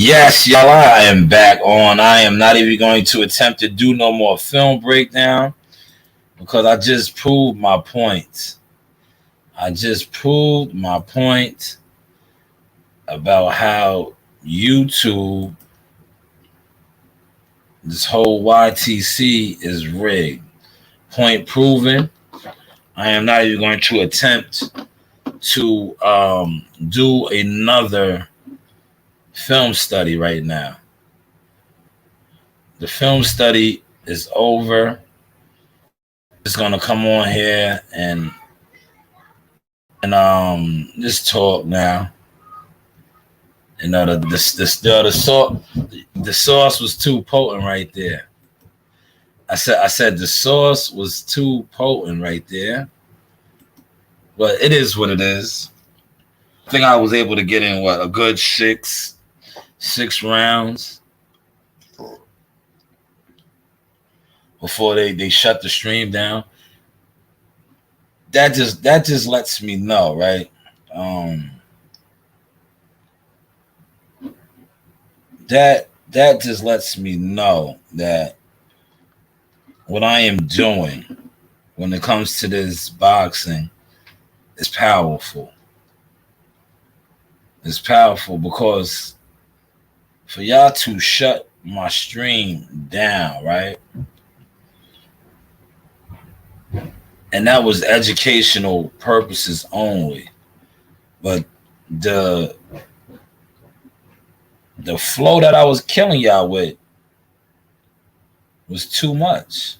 Yes, y'all, I am back on. I am not even going to attempt to do no more film breakdown because I just proved my point. I just proved my point about how YouTube, this whole YTC is rigged. Point proven. I am not even going to attempt to do another film study right now. The film study is over. Just gonna come on here and just talk now. You know the sauce was too potent right there. I said the sauce was too potent right there. But it is what it is. I think I was able to get in a good six rounds before they shut the stream down. That just lets me know, right? That just lets me know that what I am doing when it comes to this boxing is powerful. It's powerful because for y'all to shut my stream down, right? And that was educational purposes only. But the flow that I was killing y'all with was too much.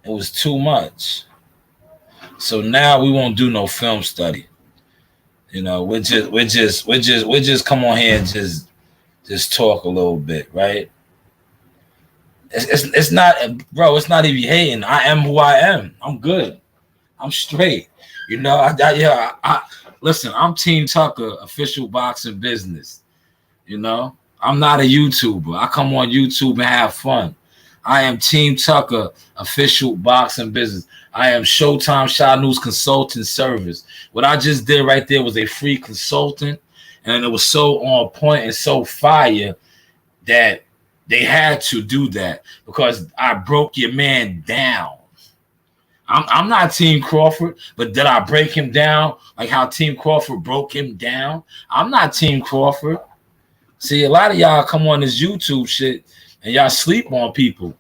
It was too much. So now we won't do no film study. You know, we just come on here and just talk a little bit, right? It's not, bro. It's not even hating. I am who I am. I'm good. I'm straight. You know, I listen. I'm Team Tucker, official boxing business. You know, I'm not a YouTuber. I come on YouTube and have fun. I am Team Tucker, official boxing business. I am Showtime Shanewz consulting service. What I just did right there was a free consultant, and it was so on point and so fire that they had to do that because I broke your man down. I'm not Team Crawford, but did I break him down like how Team Crawford broke him down? I'm not Team Crawford. See, a lot of y'all come on this YouTube shit and y'all sleep on people.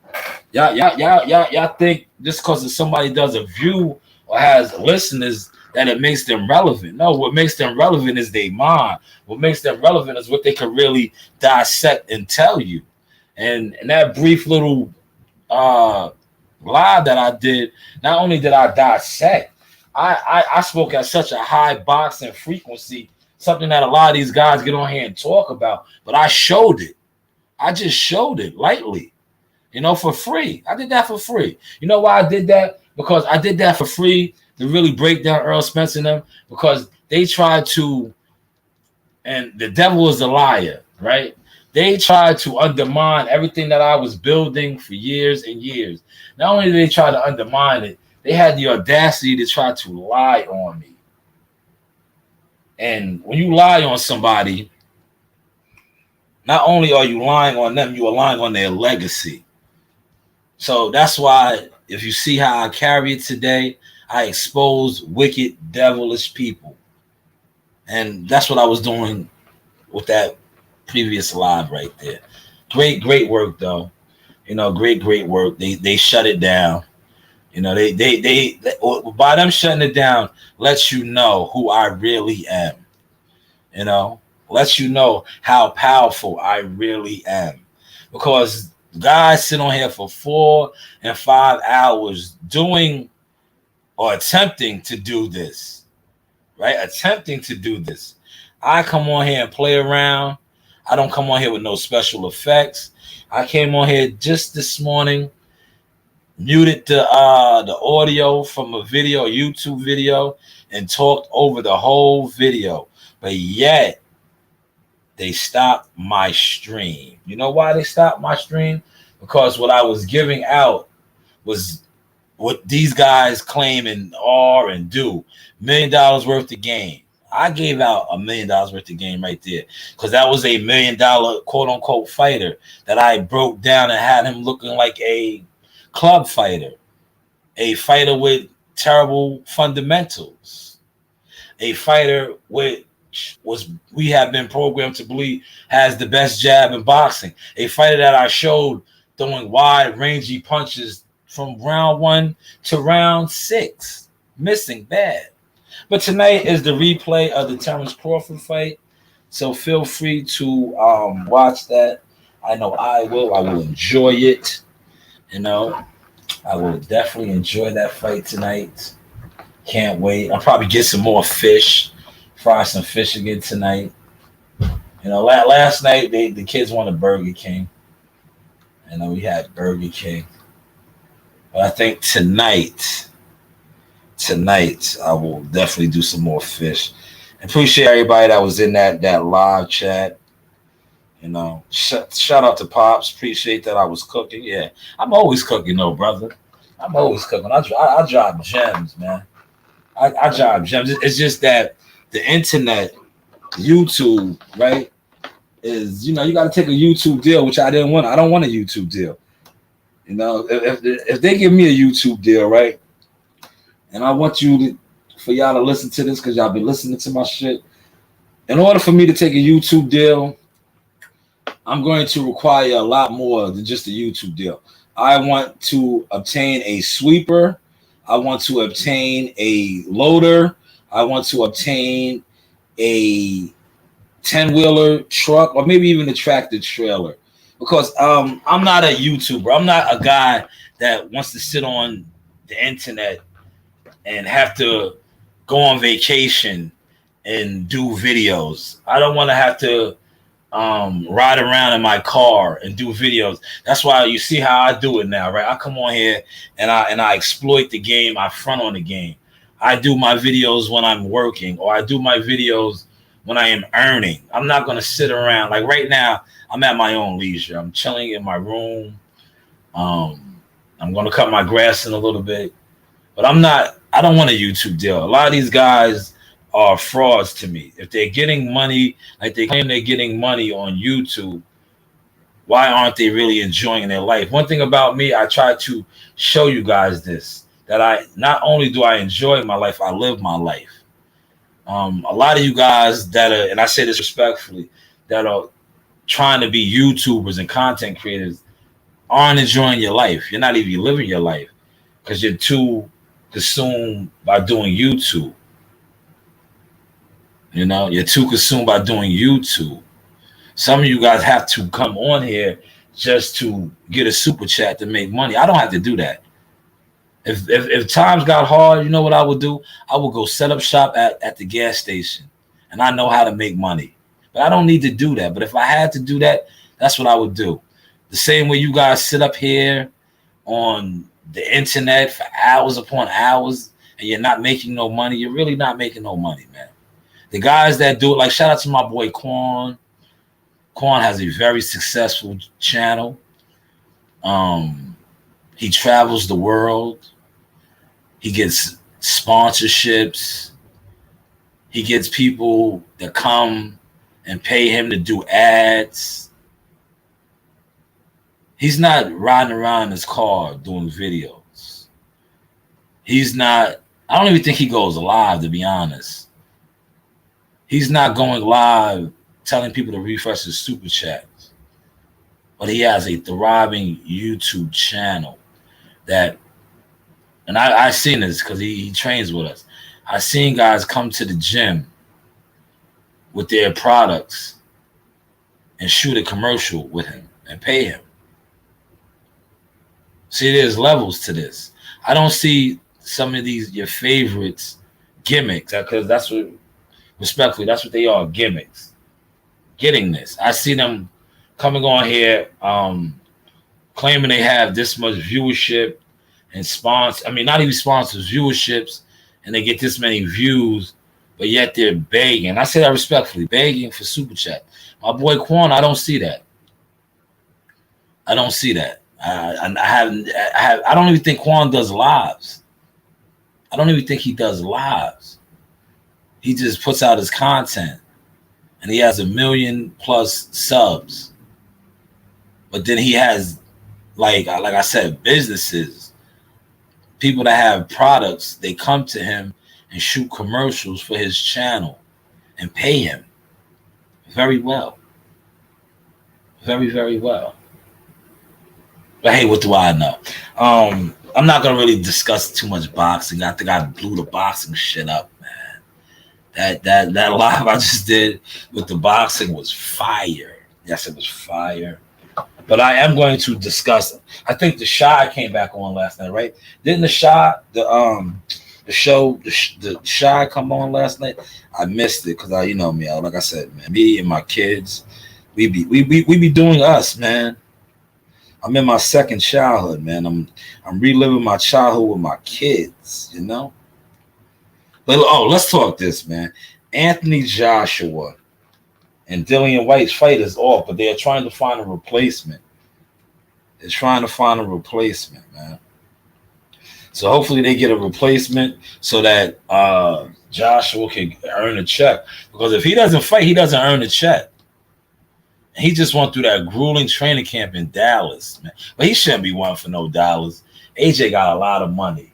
Y'all think just because somebody does a view or has listeners that it makes them relevant. No, what makes them relevant is their mind. What makes them relevant is what they can really dissect and tell you. And that brief little live that I did, not only did I dissect, I spoke at such a high boxing frequency, something that a lot of these guys get on here and talk about, but I showed it. I just showed it lightly, you know, for free. I did that for free. You know why I did that? Because I did that for free to really break down Earl Spence and them, because they tried to, and the devil is a liar, right? They tried to undermine everything that I was building for years and years. Not only did they try to undermine it, they had the audacity to try to lie on me. And when you lie on somebody, not only are you lying on them, you are lying on their legacy. So that's why if you see how I carry it today, I expose wicked, devilish people. And that's what I was doing with that previous live right there. Great work though. You know, great work. They shut it down. You know, they by them shutting it down lets you know who I really am. You know, lets you know how powerful I really am. Because guys sit on here for 4 and 5 hours doing or attempting to do this, right? Attempting to do this. I come on here and play around. I don't come on here with no special effects. I came on here just this morning, muted the audio from a YouTube video, and talked over the whole video. But yet, they stopped my stream. You know why they stopped my stream? Because what I was giving out was what these guys claim and are and do. $1 million worth of game. I gave out $1 million worth of game right there because that was a $1 million quote unquote fighter that I broke down and had him looking like a club fighter, a fighter with terrible fundamentals, a fighter which we have been programmed to believe has the best jab in boxing, a fighter that I showed throwing wide, rangy punches from round 1 to round 6, missing bad. But tonight is the replay of the Terrence Crawford fight, so feel free to watch that. I know I will. I will enjoy it. You know, I will definitely enjoy that fight tonight. Can't wait. I'll probably get some more fish, fry some fish again tonight. You know, last night the kids wanted Burger King. You know, we had Burger King. But I think tonight I will definitely do some more fish. Appreciate everybody that was in that live chat. You know, shout out to Pops. Appreciate that I was cooking. Yeah, I'm always cooking though, brother. I'm always cooking. I drop gems, man. I drop gems. It's just that the internet, YouTube, right, is, you know, you got to take a YouTube deal, which I didn't want. I don't want a YouTube deal. You know, if they give me a YouTube deal, right, and I want for y'all to listen to this because y'all been listening to my shit. In order for me to take a YouTube deal, I'm going to require a lot more than just a YouTube deal. I want to obtain a sweeper. I want to obtain a loader. I want to obtain a 10-wheeler truck, or maybe even a tractor trailer. Because I'm not a YouTuber. I'm not a guy that wants to sit on the internet and have to go on vacation and do videos. I don't want to have to ride around in my car and do videos. That's why you see how I do it now, right? I come on here and I exploit the game. I front on the game. I do my videos when I'm working, or I do my videos when I am earning. I'm not going to sit around. Like right now, I'm at my own leisure. I'm chilling in my room. I'm going to cut my grass in a little bit, but I don't want a YouTube deal. A lot of these guys are frauds to me. If they're getting money, like they claim they're getting money on YouTube, why aren't they really enjoying their life? One thing about me, I try to show you guys this, that I not only do I enjoy my life, I live my life. A lot of you guys that are, and I say this respectfully, that are trying to be YouTubers and content creators aren't enjoying your life. You're not even living your life because you're too consumed by doing YouTube. You know, you're too consumed by doing YouTube. Some of you guys have to come on here just to get a super chat to make money. I don't have to do that. If times got hard, you know what I would do? I would go set up shop at the gas station, and I know how to make money. But I don't need to do that. But if I had to do that, that's what I would do. The same way you guys sit up here on the internet for hours upon hours and you're not making no money, you're really not making no money, man. The guys that do it, like shout out to my boy Quan. Quan has a very successful channel. He travels the world. He gets sponsorships. He gets people that come and pay him to do ads. He's not riding around in his car doing videos. He's not, I don't even think he goes live, to be honest. He's not going live telling people to refresh his super chats. But he has a thriving YouTube channel that, and I've seen this because he trains with us. I've seen guys come to the gym with their products and shoot a commercial with him and pay him. See, there's levels to this. I don't see some of these, your favorites, gimmicks, because that's what, respectfully, that's what they are, gimmicks. Getting this. I see them coming on here claiming they have this much viewership and not even sponsors, viewerships, and they get this many views, but yet they're begging. I say that respectfully, begging for super chat. My boy Quan, I don't see that. I don't see that. I don't even think Quan does lives. I don't even think he does lives. he just puts out his content, and he has 1 million plus subs. But then he has, like I said, businesses, people that have products. They come to him and shoot commercials for his channel and pay him very well, very, very well. But hey, what do I know? I'm not gonna really discuss too much boxing. I think I blew the boxing shit up, man. That live I just did with the boxing was fire. Yes, it was fire. But I am going to discuss. I think the Shy came back on last night, right? Didn't the Shy the Shy come on last night? I missed it because you know me, like I said, man, me and my kids, we be doing us, man. I'm in my second childhood, man. I'm reliving my childhood with my kids, you know. But let's talk this, man. Anthony Joshua and Dillian White's fight is off, but they are trying to find a replacement. They're trying to find a replacement, man. So hopefully they get a replacement so that Joshua can earn a check. Because if he doesn't fight, he doesn't earn a check. He just went through that grueling training camp in Dallas, man. But he shouldn't be one for no dollars. AJ got a lot of money.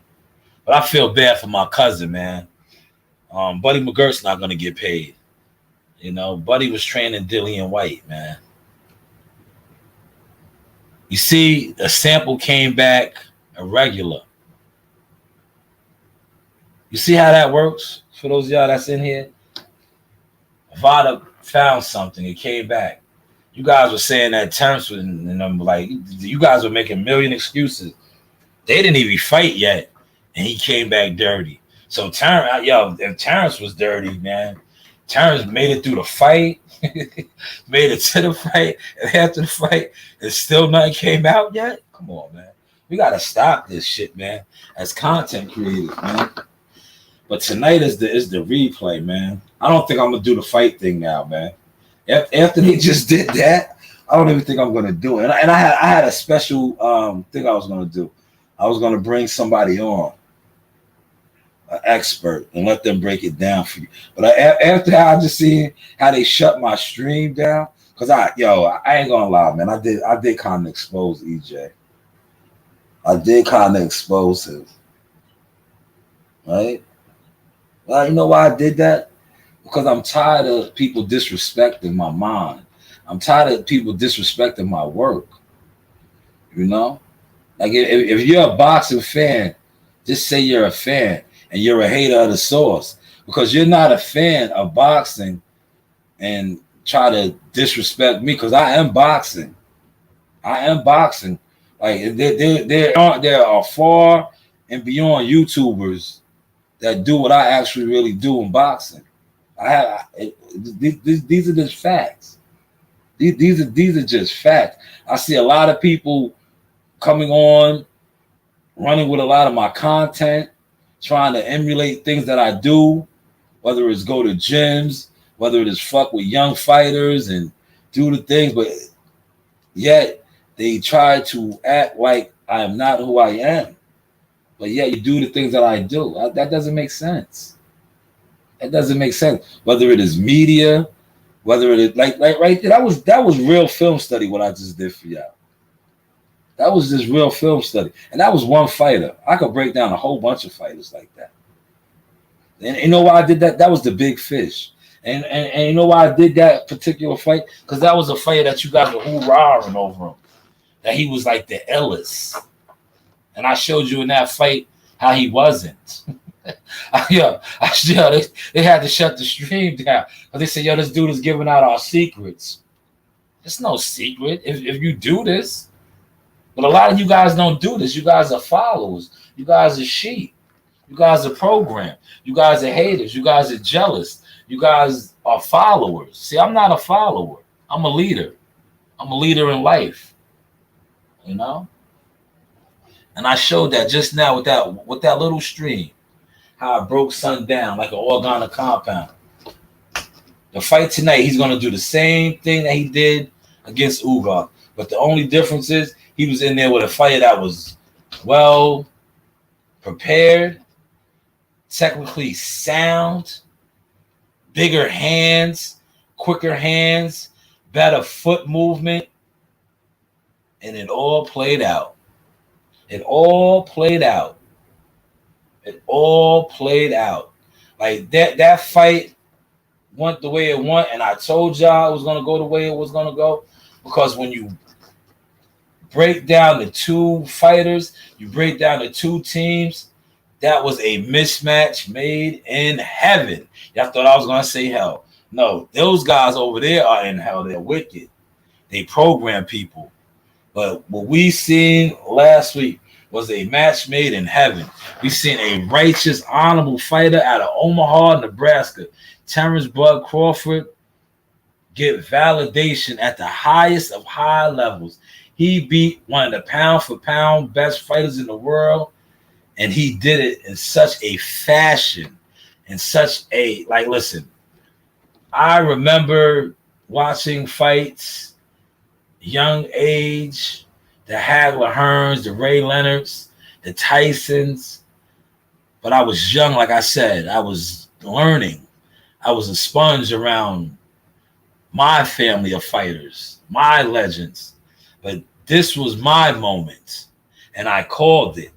But I feel bad for my cousin, man. Buddy McGirt's not going to get paid. You know, Buddy was training Dillian White, man. You see, a sample came back irregular. You see how that works? For those of y'all that's in here, Vada found something. It came back. You guys were saying that Terrence was, and I'm like, you guys were making a million excuses. They didn't even fight yet, and he came back dirty. So Terrence, if Terrence was dirty, man, Terrence made it through the fight, made it to the fight, and after the fight, and still nothing came out yet. Come on, man. We gotta stop this shit, man. As content creators, man. But tonight is the replay, man. I don't think I'm gonna do the fight thing now, man. After they just did that, I don't even think I'm gonna do it. And I had a special thing I was gonna do. I was gonna bring somebody on, an expert, and let them break it down for you. But after I just seen how they shut my stream down, because I ain't gonna lie, man. I did kind of expose EJ. I did kind of expose him, right? Well, you know why I did that? Because I'm tired of people disrespecting my mind. I'm tired of people disrespecting my work. You know? Like if you're a boxing fan, just say you're a fan and you're a hater of the source. Because you're not a fan of boxing and try to disrespect me, because I am boxing. I am boxing. Like there are far and beyond YouTubers that do what I actually really do in boxing. These are just facts. These are just facts. I see a lot of people coming on, running with a lot of my content, trying to emulate things that I do, whether it's go to gyms, whether it is fuck with young fighters and do the things, but yet they try to act like I am not who I am. But yet you do the things that I do. That doesn't make sense. It doesn't make sense. Whether it is media, whether it is like right there, that was real film study what I just did for y'all. That was just real film study. And that was one fighter. I could break down a whole bunch of fighters like that. And you know why I did that? That was the big fish. And you know why I did that particular fight? Because that was a fight that you guys were hoorahing over him. That he was like the illest. And I showed you in that fight how he wasn't. They had to shut the stream down. Because they said, this dude is giving out our secrets. It's no secret if you do this. But a lot of you guys don't do this. You guys are followers. You guys are sheep. You guys are programmed. You guys are haters. You guys are jealous. You guys are followers. See, I'm not a follower. I'm a leader. I'm a leader in life. You know? And I showed that just now with that little stream, how I broke Son down like an organic compound. The fight tonight, he's going to do the same thing that he did against Ugar. But the only difference is he was in there with a fighter that was well prepared, technically sound, bigger hands, quicker hands, better foot movement, and it all played out. It all played out. It all played out. Like that fight went the way it went, and I told y'all it was gonna go the way it was gonna go. Because when you break down the two fighters, you break down the two teams, that was a mismatch made in heaven. Y'all thought I was gonna say hell. No, those guys over there are in hell. They're wicked. They program people. But what we seen last week was a match made in heaven. We seen a righteous, honorable fighter out of Omaha, Nebraska, Terrence Bud Crawford, get validation at the highest of high levels. He beat one of the pound-for-pound best fighters in the world, and he did it in such a fashion, in such a, like, listen, I remember watching fights, young age, the Hagler Hearns, the Ray Leonards, the Tysons, but I was young, like I said. I was learning. I was a sponge around my family of fighters, my legends. But this was my moment, and I called it.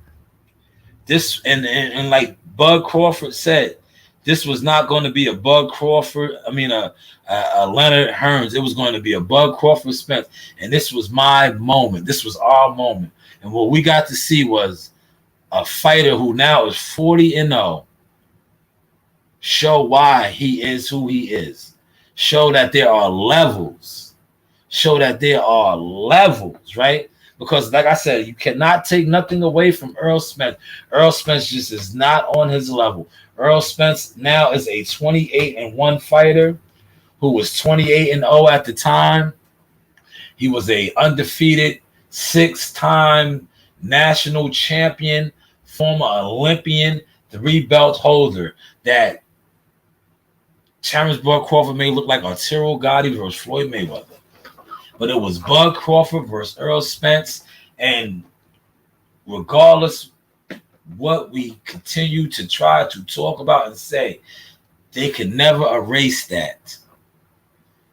This and like Bud Crawford said, this was not going to be a Bud Crawford. I mean, a Leonard Hearns. It was going to be a Bud Crawford Spence, and this was my moment. This was our moment, and what we got to see was a fighter who now is 40-0 show why he is who he is. Show that there are levels. Show that there are levels, right? Because, like I said, you cannot take nothing away from Earl Spence. Earl Spence just is not on his level. Earl Spence now is a 28-1 fighter who was 28-0 at the time. He was a undefeated 6-time national champion, former Olympian, 3-belt holder that Terrence Bud Crawford may look like Arturo Gotti versus Floyd Mayweather. But it was Bud Crawford versus Earl Spence. And regardless what we continue to try to talk about and say, they can never erase that.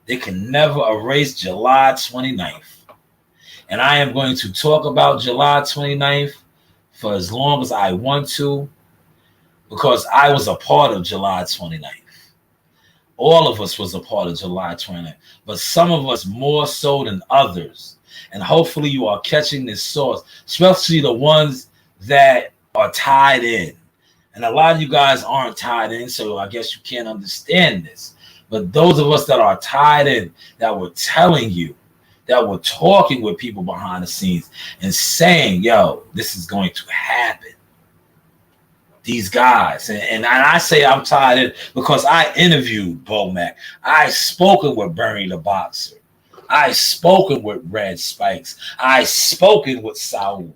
They can never erase July 29th. And I am going to talk about July 29th for as long as I want to, because I was a part of July 29th. All of us was a part of July 29th, but some of us more so than others. And hopefully you are catching this source, especially the ones that are tied in. And a lot of you guys aren't tied in, so I guess you can't understand this. But those of us that are tied in, that were telling you, that were talking with people behind the scenes and saying, yo, this is going to happen. These guys, and I say I'm tied in because I interviewed Bomac. I spoken with Bernie the Boxer. I spoken with Red Spikes. I spoken with Saul.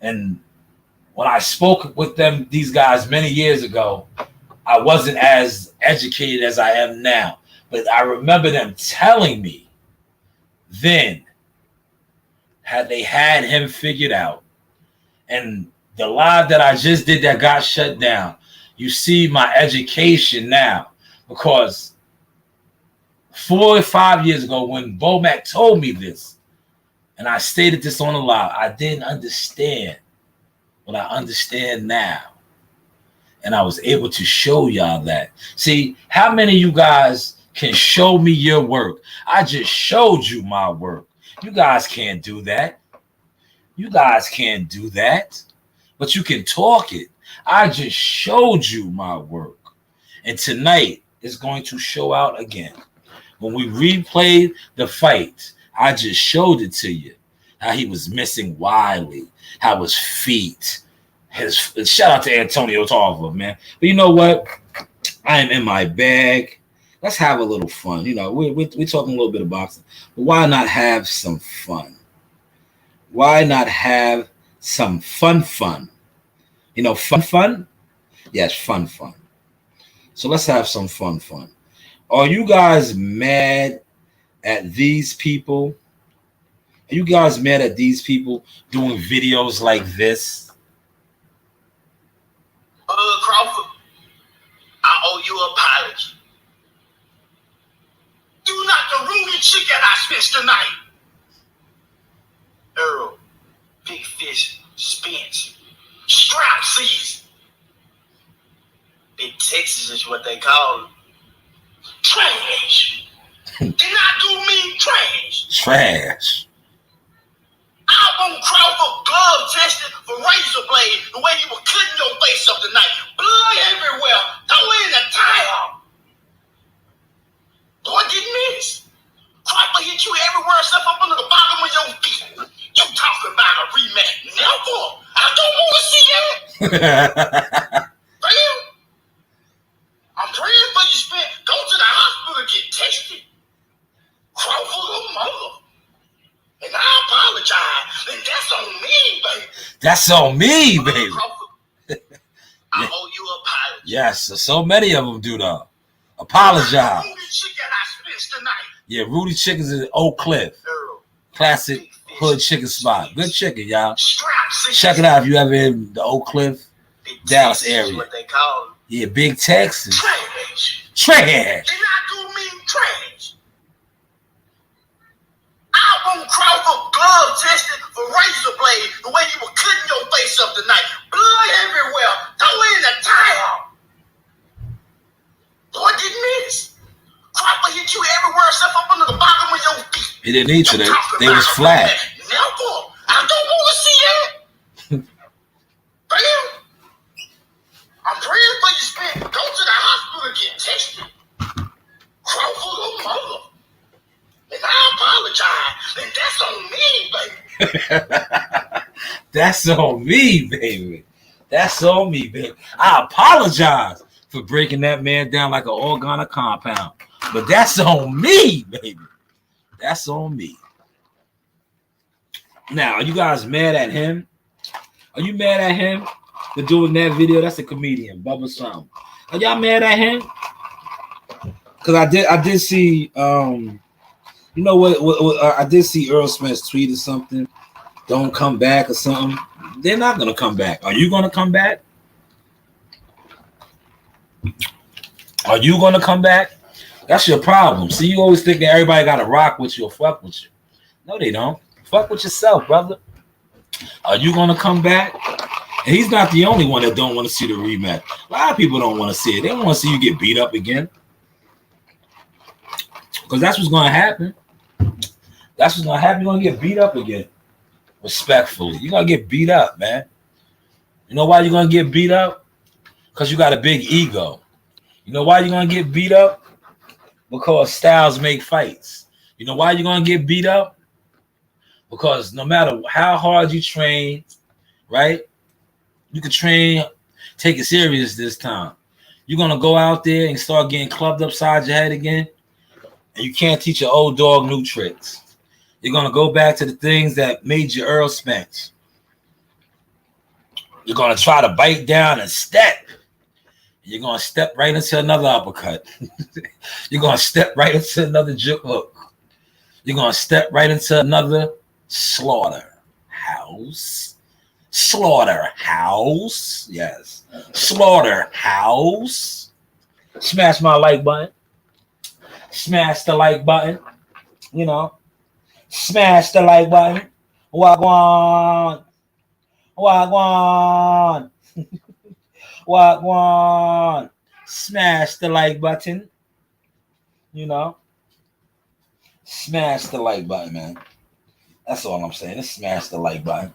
And when I spoke with them, these guys many years ago, I wasn't as educated as I am now. But I remember them telling me then had they had him figured out. And the live that I just did that got shut down, you see my education now. Because 4 or 5 years ago when Bomac told me this, and I stated this on the live, I didn't understand what I understand now. And I was able to show y'all that. See, how many of you guys can show me your work? I just showed you my work. You guys can't do that. You guys can't do that. But you can talk it. I just showed you my work. And tonight is going to show out again. When we replayed the fight, I just showed it to you. How he was missing Wiley. How his feet. Shout out to Antonio Tarver, man. But you know what? I am in my bag. Let's have a little fun. You know, we're talking a little bit of boxing. But why not have some fun? Why not have some fun? You know, fun? Yes, fun. So let's have some fun. Are you guys mad at these people? Are you guys mad at these people doing videos like this? Crawford, I owe you an apology. chicken I spent tonight. Earl, Big Fish, Spence, Strap season. Big Texas is what they call it. Trash. Did not do me trash. Trash. I want Crawford glove tested for razor blade the way you were cutting your face up tonight. Blood everywhere. Throw in the towel. Boy, didn't miss. Crawford hit you everywhere except up under the bottom of your feet. You talking about a rematch? Never. I don't want to see that. Damn. I'm praying for you, Spence. Go to the hospital and get tested. Crawford a mother. And I apologize. And that's on me, baby. That's on me, baby. I owe you an apology. Yes, so many of them do though. Apologize. Rudy chicken I spent tonight. Yeah, Rudy Chicken's in Oak Cliff. Classic hood chicken spot. Good chicken, y'all. Check it out if you ever in the Oak Cliff, Dallas area. What they call it. Yeah, Big Texas. Trash. Trash. Did not do me trash. I want Crawford glove tested for razor blade the way you were cutting your face up tonight. Blood everywhere. Throw in the towel. Boy, didn't miss. Crawford hit you everywhere except up under the bottom of your feet. He didn't need to. They was flat. Never. I don't want to see that. Damn. I'm praying for you, Spence. Go to the hospital and get tested. Crawford a mother. And I apologize. And that's on me, baby. That's on me, baby. That's on me, baby. I apologize for breaking that man down like an organic compound. But that's on me, baby. That's on me. Now, are you guys mad at him? Are you mad at him for doing that video? That's a comedian, Bubba Sum. Are y'all mad at him? Because I did see you know what I did see Earl Smith tweeted something. Don't come back or something. They're not gonna come back. Are you gonna come back? Are you gonna come back? That's your problem. See, you always think that everybody gotta rock with you or fuck with you. No, they don't. Fuck with yourself, brother. Are you gonna come back? And he's not the only one that don't want to see the rematch. A lot of people don't want to see it. They don't want to see you get beat up again. Because that's what's gonna happen. That's what's gonna happen. You're gonna get beat up again. Respectfully. You're gonna get beat up, man. You know why you're gonna get beat up? Because you got a big ego. You know why you're gonna get beat up? Because styles make fights. You know why you're gonna get beat up? Because no matter how hard you train, right? You can train, take it serious this time. You're gonna go out there and start getting clubbed upside your head again, and you can't teach your old dog new tricks. You're gonna go back to the things that made you Earl Spence. You're gonna try to bite down and step. You're gonna step right into another uppercut. You're gonna step right into another juke hook. You're gonna step right into another slaughterhouse. Slaughterhouse. Yes. Slaughterhouse. Smash my like button. Smash the like button. You know. Smash the like button. Wagwan. Wagwan. Wagwan. Smash the like button. You know. Smash the like button, man. That's all I'm saying. Just smash the like button.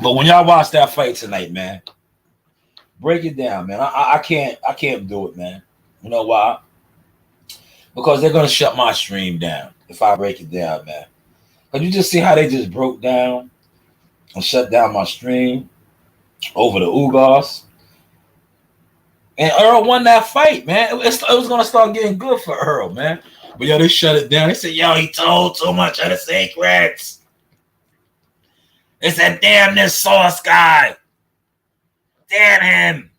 But when y'all watch that fight tonight, man, break it down, man. I can't do it, man. You know why? Because they're gonna shut my stream down if I break it down, man. But you just see how they just broke down and shut down my stream over the Ugas. And Earl won that fight, man. It was gonna start getting good for Earl, man. But yo, they shut it down. They said, yo, he told too much of the secrets. They said, damn this Sauce guy. Damn him.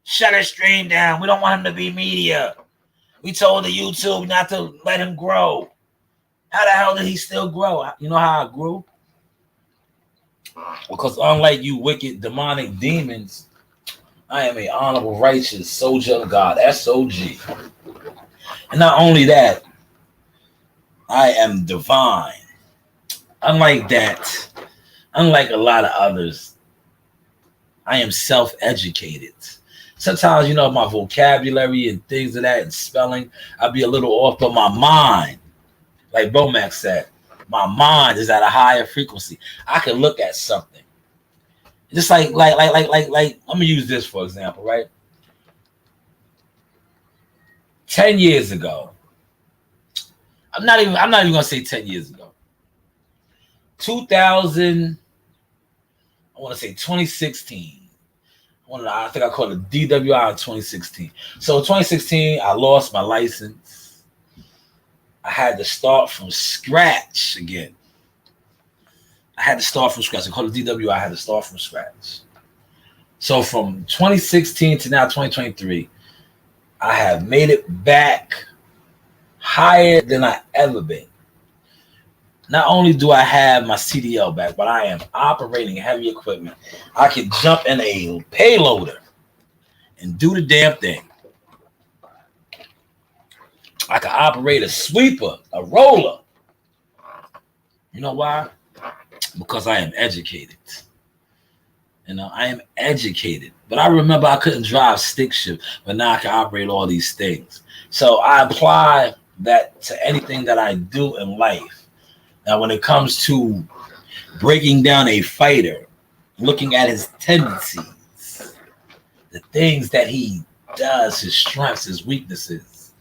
Shut his stream down. We don't want him to be media. We told the YouTube not to let him grow. How the hell did he still grow? You know how I grew? Because unlike you wicked demonic demons, I am a honorable, righteous soldier of God, SOG. And not only that, I am divine. Unlike that, unlike a lot of others, I am self-educated. Sometimes, my vocabulary and things of that and spelling, I'll be a little off, but my mind, like Bomax said, my mind is at a higher frequency. I can look at something. Just like, I'm gonna use this for example, right? 10 years ago, I'm not even gonna say 10 years ago. 2000, I want to say 2016. I think I called it DWI in 2016. So 2016, I lost my license. I had to start from scratch again. I called it DWI. I had to start from scratch. So from 2016 to now 2023, I have made it back higher than I ever been. Not only do I have my CDL back, but I am operating heavy equipment. I can jump in a payloader and do the damn thing. I can operate a sweeper, a roller. You know why? Because I am educated. I am educated. But I remember I couldn't drive stick shift, but now I can operate all these things. So I apply that to anything that I do in life. Now, when it comes to breaking down a fighter, looking at his tendencies, the things that he does, his strengths, his weaknesses.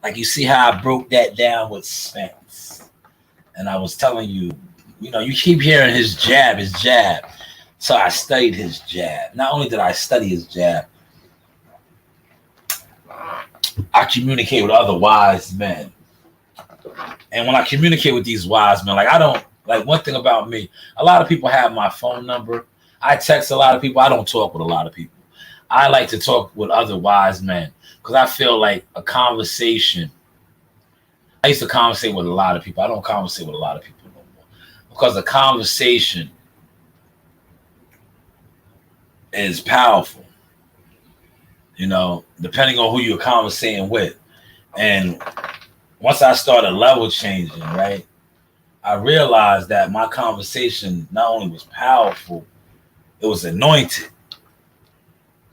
Like you see how I broke that down with Spence. And I was telling you, you keep hearing his jab. So I studied his jab. Not only did I study his jab, I communicate with other wise men. And when I communicate with these wise men, one thing about me, a lot of people have my phone number. I text a lot of people. I don't talk with a lot of people. I like to talk with other wise men because I feel like a conversation. I used to conversate with a lot of people. I don't conversate with a lot of people no more because a conversation is powerful, depending on who you're conversating with. And once I started level changing, right, I realized that my conversation not only was powerful, it was anointed.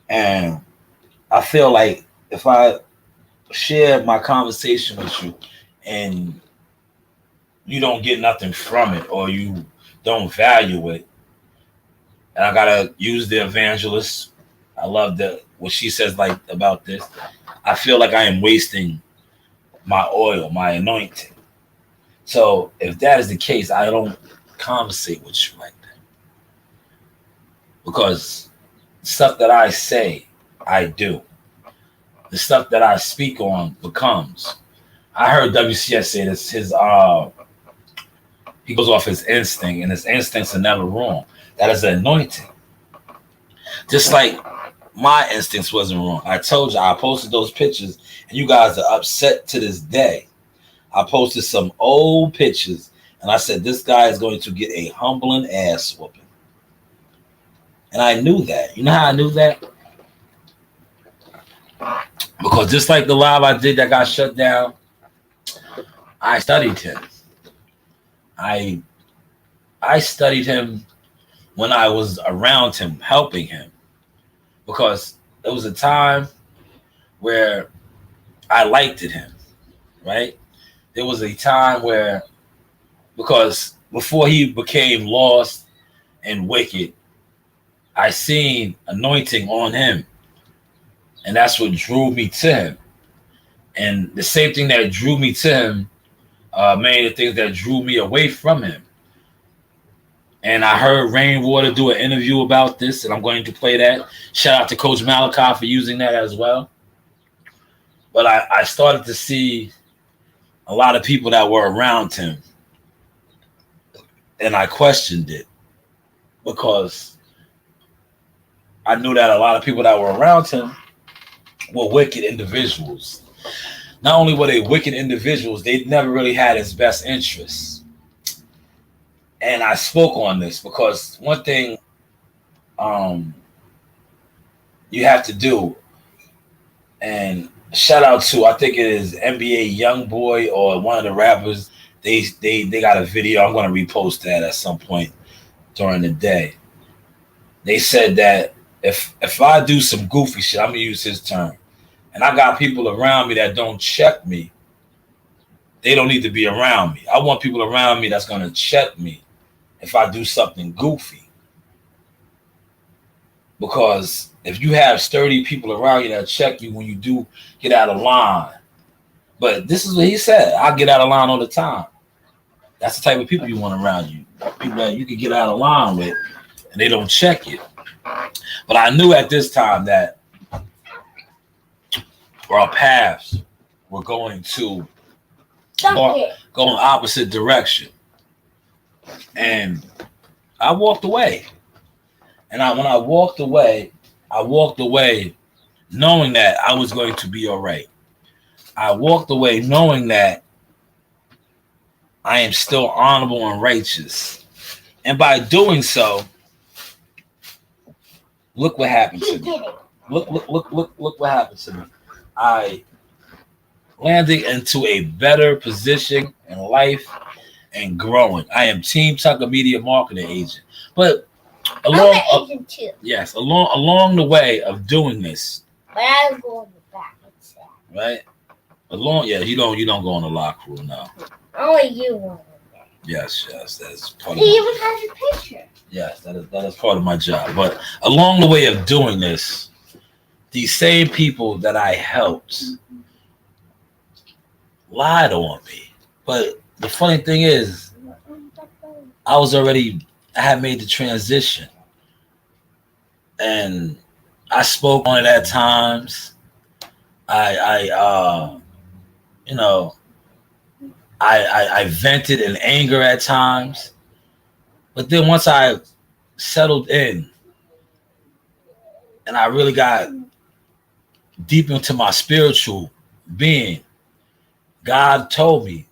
And I feel like if I share my conversation with you and you don't get nothing from it or you don't value it, and I gotta use the evangelist. I love what she says about this. I feel like I am wasting my oil, my anointing. So if that is the case, I don't conversate with you like that. Because the stuff that I say, I do. The stuff that I speak on becomes. I heard WCS say this, he goes off his instinct, and his instincts are never wrong. That is an anointing. Just like my instincts wasn't wrong. I told you, I posted those pictures, and you guys are upset to this day. I posted some old pictures, and I said, this guy is going to get a humbling ass whooping. And I knew that. You know how I knew that? Because just like the live I did that got shut down, I studied him. I studied him when I was around him, helping him. Because there was a time where I liked him, right? There was a time where, because before he became lost and wicked, I seen anointing on him. And that's what drew me to him. And the same thing that drew me to him, many of the things that drew me away from him. And I heard Rainwater do an interview about this, and I'm going to play that. Shout out to Coach Malachi for using that as well. But I started to see a lot of people that were around him, and I questioned it because I knew that a lot of people that were around him were wicked individuals. Not only were they wicked individuals, they never really had his best interests. And I spoke on this because one thing you have to do. And shout out to, I think it is NBA Young Boy or one of the rappers. They got a video. I'm gonna repost that at some point during the day. They said that if I do some goofy shit, I'm gonna use his term, and I got people around me that don't check me, they don't need to be around me. I want people around me that's gonna check me if I do something goofy. Because if you have sturdy people around you that check you when you do get out of line. But this is what he said. I get out of line all the time. That's the type of people you want around you. People that you can get out of line with and they don't check you. But I knew at this time that our paths were going to go in opposite direction. And I walked away. And when I walked away knowing that I was going to be all right. I walked away knowing that I am still honorable and righteous. And by doing so, look what happened to me. Look what happened to me. I landed into a better position in life and growing. I am Team Tucker Media Marketing Agent. But along the way of doing this. But I was going back. Right? You don't go on the locker room now. Only you want that. Yes, that's part he even has a picture. Yes, that is part of my job. But along the way of doing this, these same people that I helped lied on me. But the funny thing is, I had made the transition. And I spoke on it at times. I vented in anger at times. But then once I settled in and I really got deep into my spiritual being, God told me,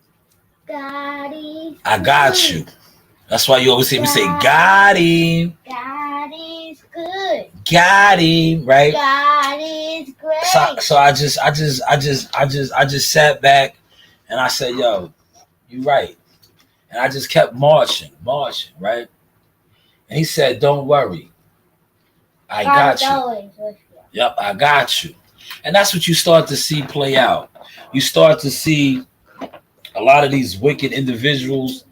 I got you. That's why you always hear me say, got him. God is good. Got him, right? God is great. So I just sat back and I said, yo, you right. And I just kept marching, right? And he said, don't worry. I got you. Yep, I got you. And that's what you start to see play out. You start to see a lot of these wicked individuals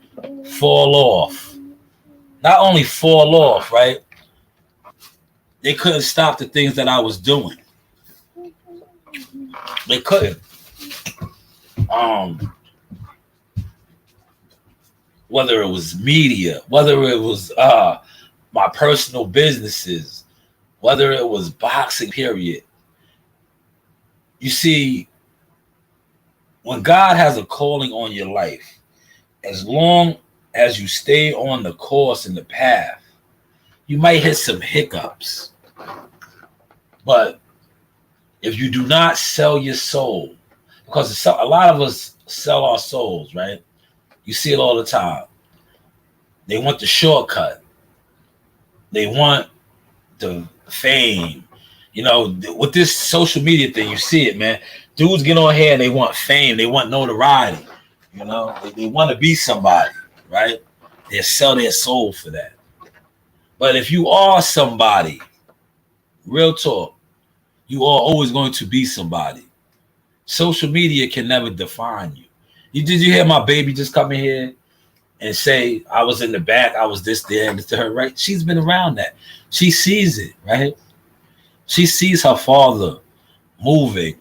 fall off. Not only fall off, right? They couldn't stop the things that I was doing. They couldn't. Whether it was media, whether it was my personal businesses, whether it was boxing, period. You see, when God has a calling on your life, as long as you stay on the course and the path, you might hit some hiccups. But if you do not sell your soul, because a lot of us sell our souls, right? You see it all the time. They want the shortcut. They want the fame. You know, with this social media thing, you see it, man. Dudes get on here and they want fame. They want notoriety. You know, they want to be somebody, right? They sell their soul for that. But if you are somebody, real talk, you are always going to be somebody. Social media can never define you. Did you hear my baby just come in here and say, I was in the back, I was this, there, and to her, right? She's been around that. She sees it, right? She sees her father moving,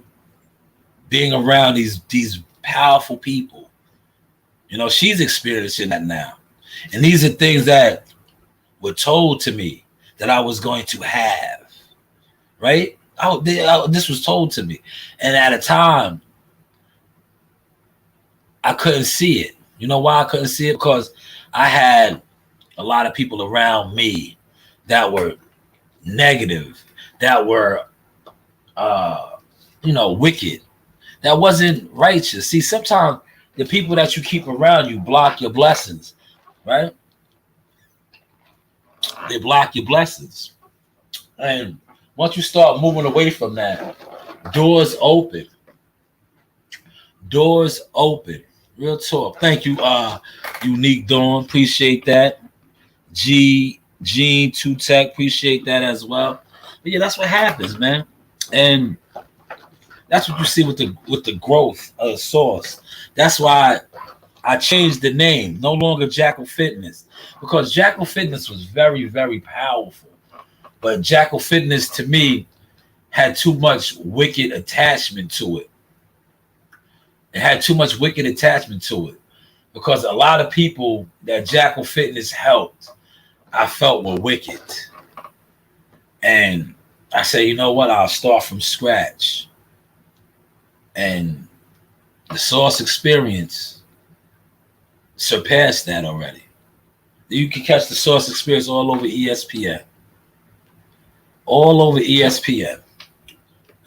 being around these powerful people. You know, she's experiencing that now. And these are things that were told to me that I was going to have, right? This was told to me. And at a time, I couldn't see it. You know why I couldn't see it? Because I had a lot of people around me that were negative, that were, wicked, that wasn't righteous. See, sometimes the people that you keep around you block your blessings, right? They block your blessings. And Once you start moving away from that, doors open. Doors open. Real talk. Thank you, Unique Dawn. Appreciate that. Gene 2 Tech, appreciate that as well. But yeah, that's what happens, man. And that's what you see with the growth of the source. That's why I changed the name, no longer Jackal Fitness, because Jackal Fitness was very, very powerful. But Jackal Fitness to me had too much wicked attachment to it. It had too much wicked attachment to it because a lot of people that Jackal Fitness helped, I felt were wicked. And I said, you know what? I'll start from scratch. And the Source experience surpassed that already. You can catch the Source experience all over ESPN. All over ESPN.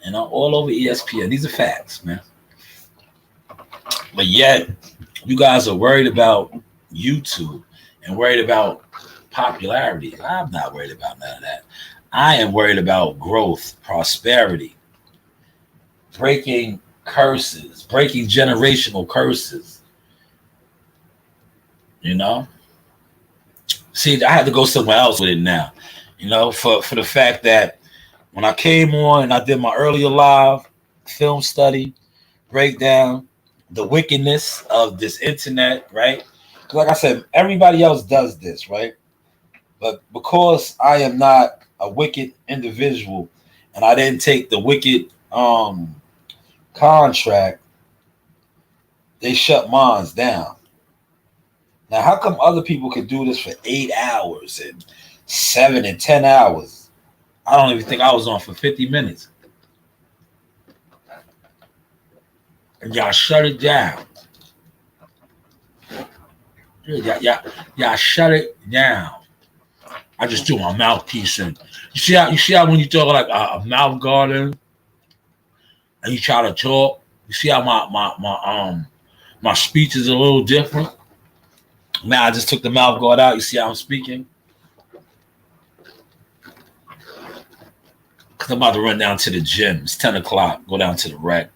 You know, all over ESPN. These are facts, man. But yet, you guys are worried about YouTube and worried about popularity. I'm not worried about none of that. I am worried about growth, prosperity, breaking curses, breaking generational curses. You know? See, I had to go somewhere else with it now. You know, for the fact that when I came on and I did my earlier live film study, breakdown, the wickedness of this internet, right? Because like I said, everybody else does this, right? But because I am not a wicked individual and I didn't take the wicked contract, they shut mines down. Now, how come other people could do this for 8 hours and 7 and 10 hours? I don't even think I was on for 50 minutes. And y'all shut it down. Y'all shut it down. I just do my mouthpiece, and you see how when you talk like a mouth garden, and you try to talk, you see how my speech is a little different. Now I just took the mouth guard out. You see how I'm speaking? Cause I'm about to run down to the gym. It's 10 o'clock. Go down to the rec.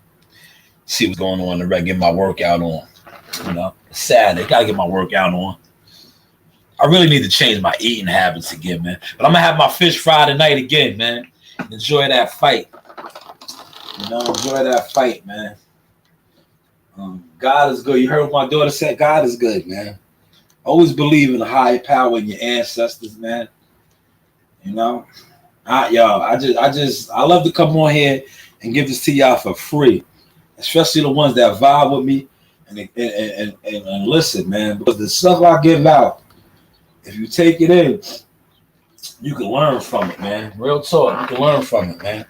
See what's going on in the rec. Get my workout on. You know, it's Saturday. Gotta get my workout on. I really need to change my eating habits again, man. But I'm gonna have my fish fry tonight again, man. Enjoy that fight. You know, enjoy that fight, man. God is good. You heard what my daughter said? God is good, man. Always believe in the higher power in your ancestors, man. You know, I love to come on here and give this to y'all for free, especially the ones that vibe with me and listen, man. Because the stuff I give out, if you take it in, you can learn from it, man. Real talk, you can learn from it, man.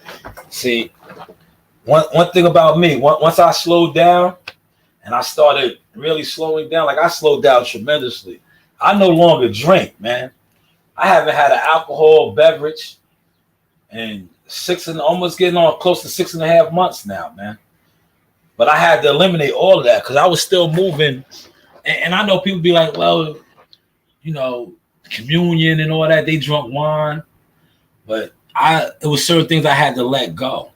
See, one thing about me, once I slowed down and I started really slowing down, like I slowed down tremendously. I no longer drink, man. I haven't had an alcohol beverage in almost getting on close to 6.5 months now, man. But I had to eliminate all of that because I was still moving. And I know people be like, well, you know, communion and all that, they drunk wine. But it was certain things I had to let go.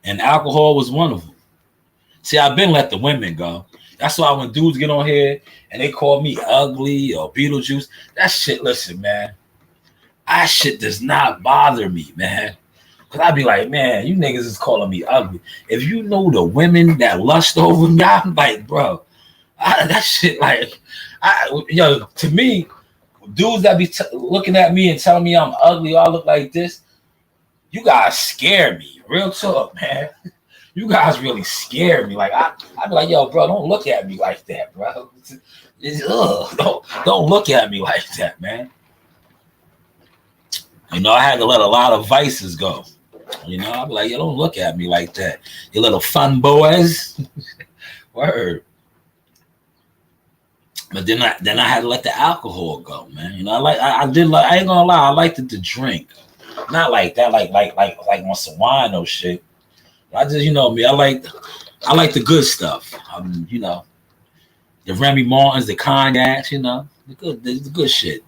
And alcohol was one of them. See, I've been let the women go. That's why when dudes get on here and they call me ugly or Beetlejuice, that shit, listen, man, that shit does not bother me, man. Because I'd be like, man, you niggas is calling me ugly. If you know the women that lust over me, I'm like, bro, that shit, like, to me, dudes that be looking at me and telling me I'm ugly or I look like this, you guys scare me. Real talk, man. You guys really scare me. Like I'd be like, yo, bro, don't look at me like that, bro. Don't look at me like that, man. You know, I had to let a lot of vices go. You know, I'd be like, yo, don't look at me like that. You little fun boys. Word. But then I had to let the alcohol go, man. You know, I ain't gonna lie, I liked it to drink. Not like that, like on some wine or shit. I just, you know me, I like the good stuff. You know, the Remy Martins, the cognacs, you know, the good shit.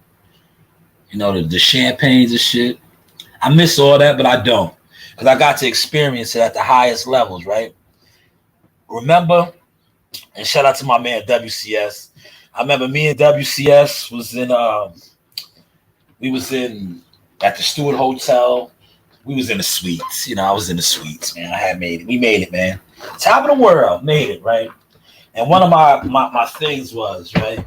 You know, the champagnes and shit. I miss all that, but I don't. because I got to experience it at the highest levels, right? Remember, and shout out to my man WCS. I remember me and WCS was in we was in at the Stewart Hotel. We was in the suites. I was in the suites, man. I had made it. We made it, man. Top of the world, made it, right? And one of my things was, right,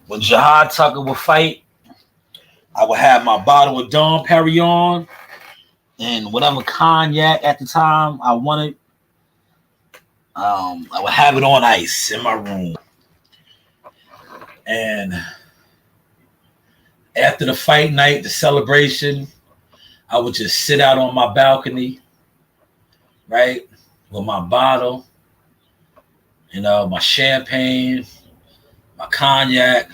when Jihad Tucker would fight, I would have my bottle of Dom Perignon and whatever cognac at the time I wanted. I would have it on ice in my room. And after the fight night, the celebration, I would just sit out on my balcony, right, with my bottle, my champagne, my cognac,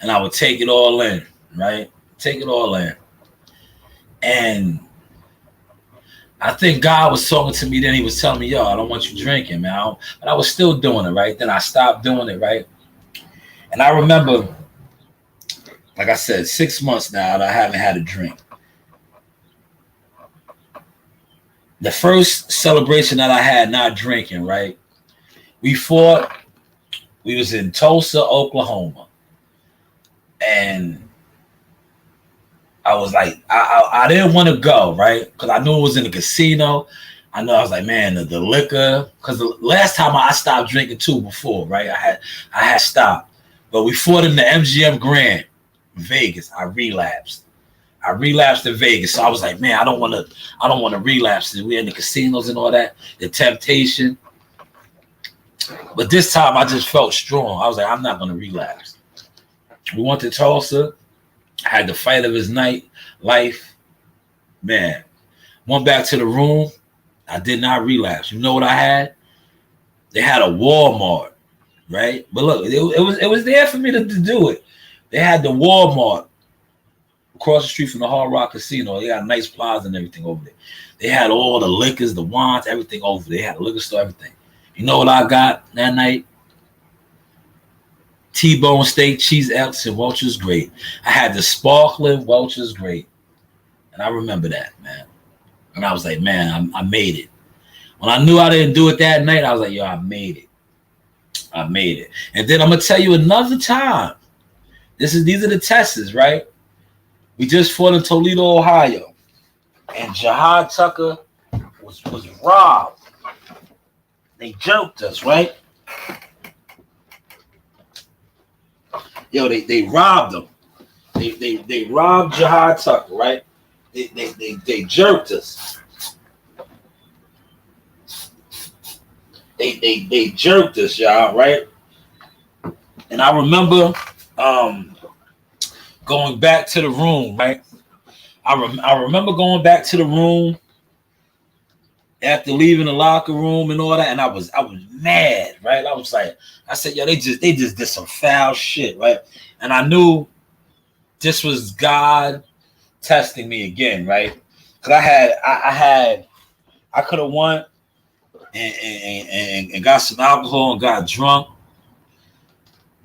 and I would take it all in, right? Take it all in. And I think God was talking to me then. He was telling me, yo, I don't want you drinking, man. But I was still doing it, right? Then I stopped doing it, right? And I remember, like I said, 6 months now that I haven't had a drink. The first celebration that I had not drinking, right? We fought. We was in Tulsa, Oklahoma. And I was like, I didn't want to go, right? Because I knew it was in the casino. I know I was like, man, the liquor. Because the last time I stopped drinking too before, right? I had stopped. But we fought in the MGM Grand in Vegas. I relapsed in Vegas. So I was like, man, I don't want to relapse. We're in the casinos and all that, the temptation. But this time I just felt strong. I was like, I'm not going to relapse. We went to Tulsa. Had the fight of his life. Man, went back to the room. I did not relapse. You know what I had? They had a Walmart, right? But look, it was there for me to do it. They had the Walmart across the street from the Hard Rock Casino. They got a nice plaza and everything over there. They had all the liquors, the wines, everything over there. They had a liquor store, everything. You know what I got that night? T-bone steak, cheese X, and Welch's Grape. I had the sparkling Welch's Grape. And I remember that, man. And I was like, man, I made it. When I knew I didn't do it that night, I was like, yo, I made it. I made it. And then I'm going to tell you another time. These are the tests, right? We just fought in Toledo, Ohio. And Jihad Tucker was robbed. They joked us, right? Yo, they robbed him. They robbed Jihad Tucker, right? They jerked us. They jerked us, y'all, right? And I remember going back to the room, right? I remember going back to the room after leaving the locker room and all that, and I was mad, right? I was like, I said, yo, they just did some foul shit, right? And I knew this was God testing me again, right? Because I could have won and got some alcohol and got drunk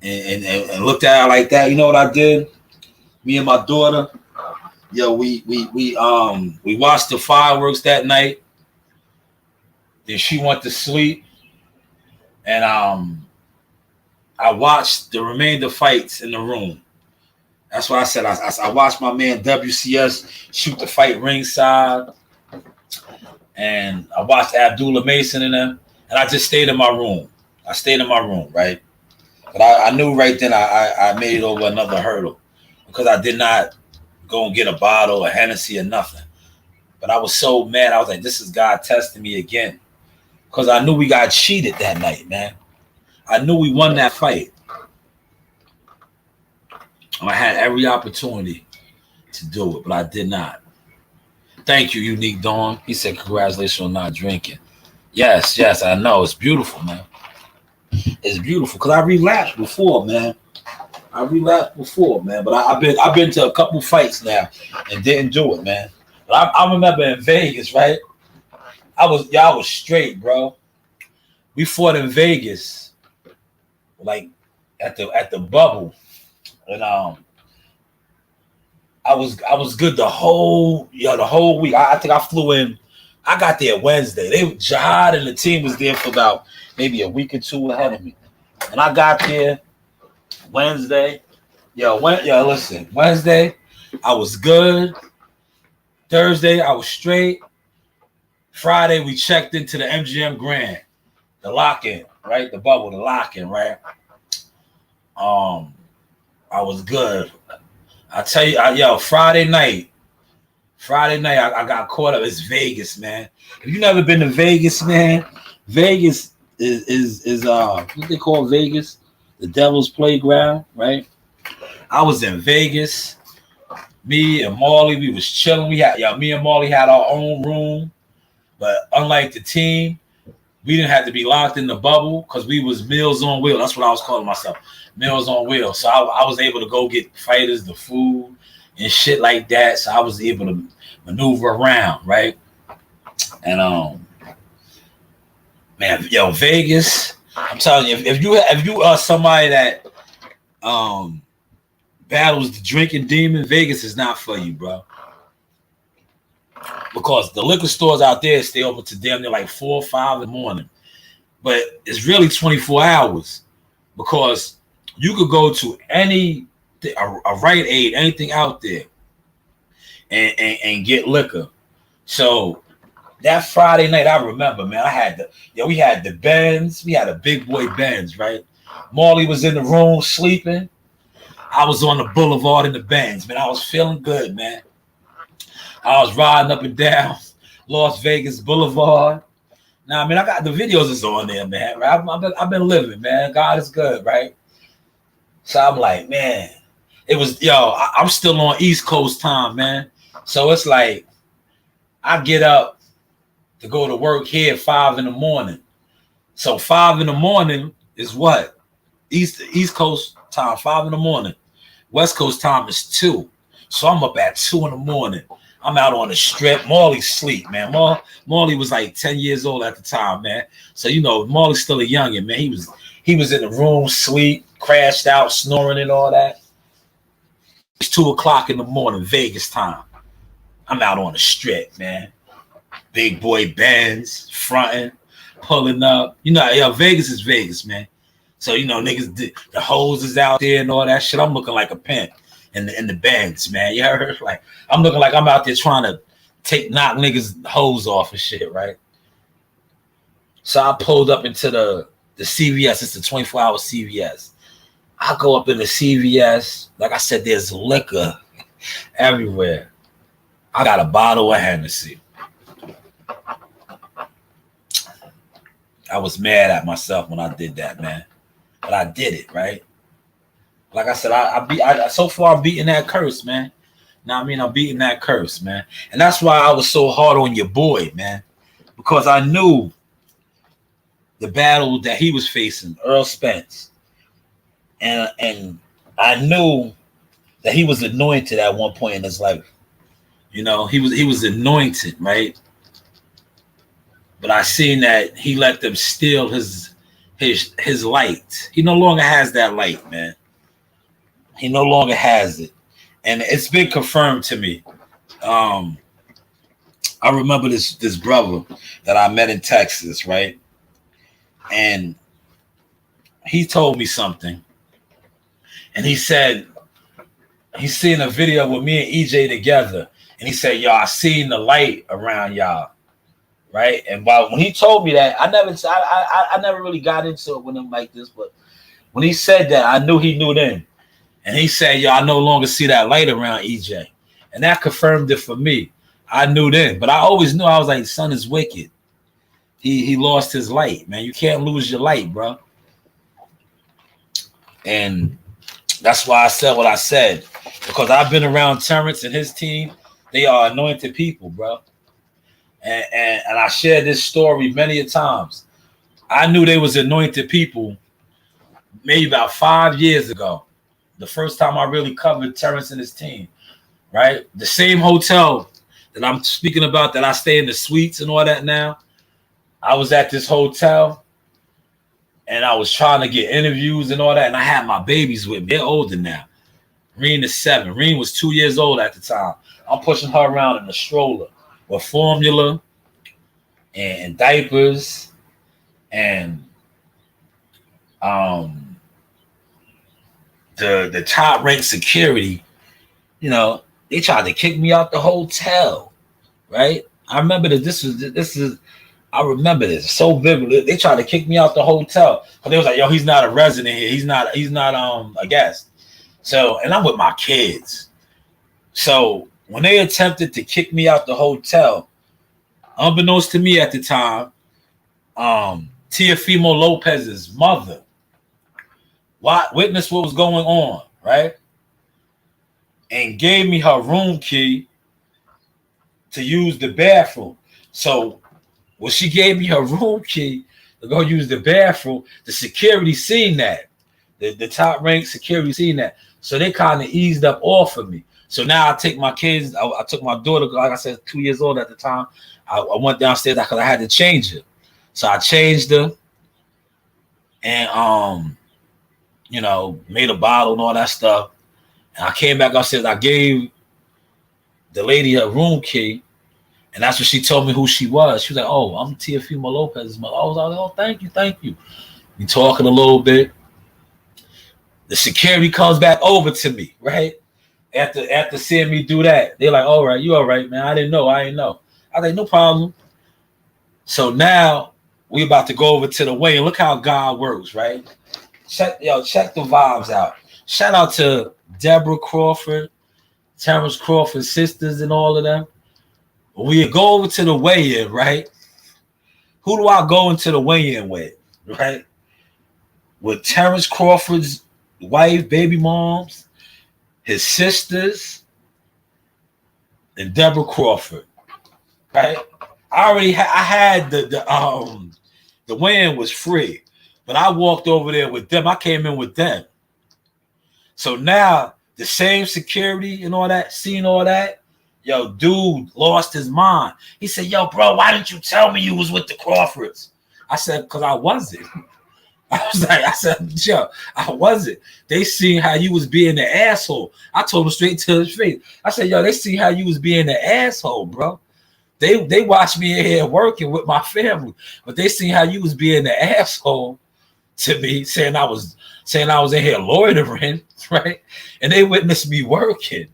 and looked at it like that. You know what I did? Me and my daughter, yo, we watched the fireworks that night. Then she went to sleep, and I watched the remainder fights in the room. That's why I said I watched my man WCS shoot the fight ringside, and I watched Abdullah Mason and them, and I just stayed in my room. Right? But I knew right then I made it over another hurdle because I did not go and get a bottle of Hennessy or nothing. But I was so mad. I was like, this is God testing me again. Because I knew we got cheated that night, man. I knew we won that fight. I had every opportunity to do it, but I did not. Thank you, Unique Dawn. He said, congratulations on not drinking. Yes, I know. It's beautiful, man. It's beautiful. Because I relapsed before, man. But I've been to a couple fights now and didn't do it, man. But I remember in Vegas, right? I was straight, bro. We fought in Vegas, like at the bubble, and I I was good the whole week. I think I flew in. I got there Wednesday. Jihad and the team was there for about maybe a week or two ahead of me, and I got there Wednesday. Listen, Wednesday I was good. Thursday I was straight. Friday we checked into the MGM Grand, the lock-in, right? The bubble, the lock-in, right? I was good. I tell you, Friday night, I got caught up. It's Vegas, man. If you never been to Vegas, man, Vegas is what they call Vegas, the devil's playground, right? I was in Vegas. Me and Marley, we was chilling. Me and Marley had our own room, but unlike the team, we didn't have to be locked in the bubble because we was Meals on Wheels. That's what I was calling myself, Meals on Wheels. So I was able to go get fighters the food and shit like that. So I was able to maneuver around, right? And man, Vegas. I'm telling you, if you are somebody that battles the drinking demon, Vegas is not for you, bro. Because the liquor stores out there stay open to damn near like 4 or 5 in the morning. But it's really 24 hours because you could go to a Rite Aid, anything out there and get liquor. So that Friday night, I remember, man, we had the Benz. We had a big boy Benz, right? Marley was in the room sleeping. I was on the boulevard in the Benz, man. I was feeling good, man. I was riding up and down Las Vegas Boulevard. Now, I mean, I got the videos is on there, man. Right? I've been living, man. God is good, right? So I'm like, man, it was, I'm still on East Coast time, man. So it's like, I get up to go to work here at 5 in the morning. So 5 in the morning is what? East Coast time, 5 in the morning. West Coast time is 2. So I'm up at 2 in the morning. I'm out on the strip. Marley's sleep, man. Marley was like 10 years old at the time, man. So Marley's still a youngin', man. He was in the room, sleep, crashed out, snoring and all that. It's 2 o'clock in the morning, Vegas time. I'm out on the strip, man. Big boy Benz, fronting, pulling up. Vegas is Vegas, man. So niggas, the hoes is out there and all that shit. I'm looking like a pimp. In the Benz, man. You heard? Like, I'm looking like I'm out there trying to knock niggas' hose off and shit, right? So I pulled up into the CVS. It's the 24-hour CVS. I go up in the CVS. Like I said, there's liquor everywhere. I got a bottle of Hennessy. I was mad at myself when I did that, man. But I did it, right? Like I said, so far I'm beating that curse, man. Now I mean, I'm beating that curse, man. And that's why I was so hard on your boy, man. Because I knew the battle that he was facing, Earl Spence. And I knew that he was anointed at one point in his life. He was anointed, right? But I seen that he let them steal his light. He no longer has that light, man. He no longer has it. And it's been confirmed to me. I remember this brother that I met in Texas, right? And he told me something. And he said, he's seen a video with me and EJ together. And he said, I seen the light around y'all. Right? And when he told me that, I never really got into it with him like this. But when he said that, I knew he knew then. And he said, I no longer see that light around EJ. And that confirmed it for me. I knew then. But I always knew. I was like, son is wicked. He lost his light, man. You can't lose your light, bro. And that's why I said what I said. Because I've been around Terrence and his team. They are anointed people, bro. And I shared this story many a times. I knew they was anointed people maybe about 5 years ago. The first time I really covered Terrence and his team, right? The same hotel that I'm speaking about that I stay in the suites and all that now. I was at this hotel and I was trying to get interviews and all that. And I had my babies with me. They're older now, Reen is 7. Reen was 2 years old at the time. I'm pushing her around in the stroller with formula and diapers and the top ranked security, you know, they tried to kick me out the hotel, right? I remember that I remember this so vividly. They tried to kick me out the hotel because they was like, yo, he's not a resident here. He's not a guest. So, and I'm with my kids. So when they attempted to kick me out the hotel, unbeknownst to me at the time, Teofimo Lopez's mother witnessed what was going on, right? And gave me her room key to use the bathroom. So when she gave me her room key to go use the bathroom, the security seen that. The top ranked security seen that. So they kind of eased up off of me. So now I take my kids. I took my daughter, like I said, 2 years old at the time. I went downstairs because I had to change her. So I changed her and you know, made a bottle and all that stuff. And I came back upstairs. I gave the lady her room key, and that's when she told me who she was. She was like, "Oh, I'm Teofimo Lopez's mother." I was like, "Oh, thank you." We talking a little bit. The security comes back over to me, right? After seeing me do that, they're like, "All right, you all right, man? I didn't know. I was like, "No problem." So now we about to go over to the way, and look how God works, right? Check the vibes out. Shout out to Deborah Crawford, Terrence Crawford's sisters, and all of them. When we go over to the weigh-in, right? Who do I go into the weigh-in with, right? With Terrence Crawford's wife, baby moms, his sisters, and Deborah Crawford, right? I had the weigh-in was free, but I walked over there with them. I came in with them. So now the same security and all that, seeing all that, yo, dude lost his mind. He said, "Yo, bro, why didn't you tell me you was with the Crawfords?" I said, "Because I wasn't." I said, "Yo, I wasn't. They seen how you was being the asshole." I told him straight to his face. I said, "Yo, they see how you was being the asshole, bro. They watched me in here working with my family, but they seen how you was being the asshole to me, saying I was in here loitering, right? And they witnessed me working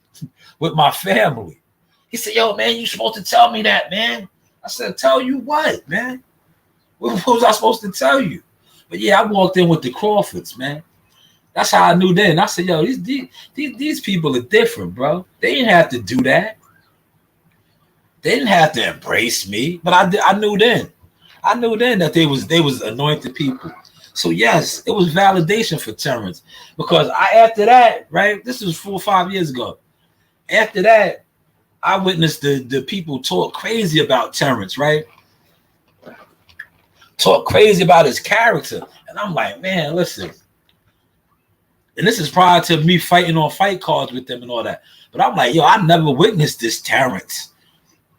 with my family." He said, "Yo, man, you supposed to tell me that, man." I said, "Tell you what, man? What was I supposed to tell you?" But yeah, I walked in with the Crawfords, man. That's how I knew then. I said, "Yo, these people are different, bro. They didn't have to do that. They didn't have to embrace me." But I knew then. I knew then that they was anointed people. So yes, it was validation for Terrence, because after that, right? This was 4 or 5 years ago. After that, I witnessed the people talk crazy about Terrence, right? Talk crazy about his character. And I'm like, man, listen. And this is prior to me fighting on fight cards with them and all that. But I'm like, yo, I never witnessed this Terrence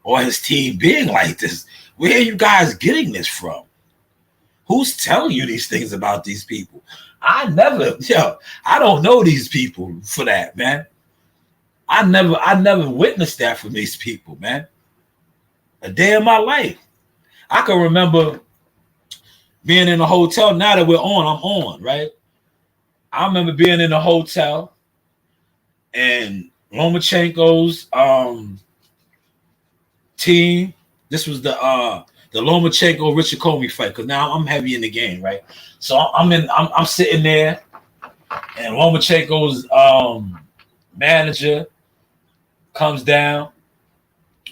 or his team being like this. Where are you guys getting this from? Who's telling you these things about these people? I don't know these people for that, man. I never witnessed that from these people, man. A day in my life. I can remember being in a hotel. Now that we're on, I'm on, right? I remember being in a hotel and Lomachenko's team. This was the Lomachenko Richard Comey fight, because now I'm heavy in the game, right? So I'm sitting there, and Lomachenko's manager comes down.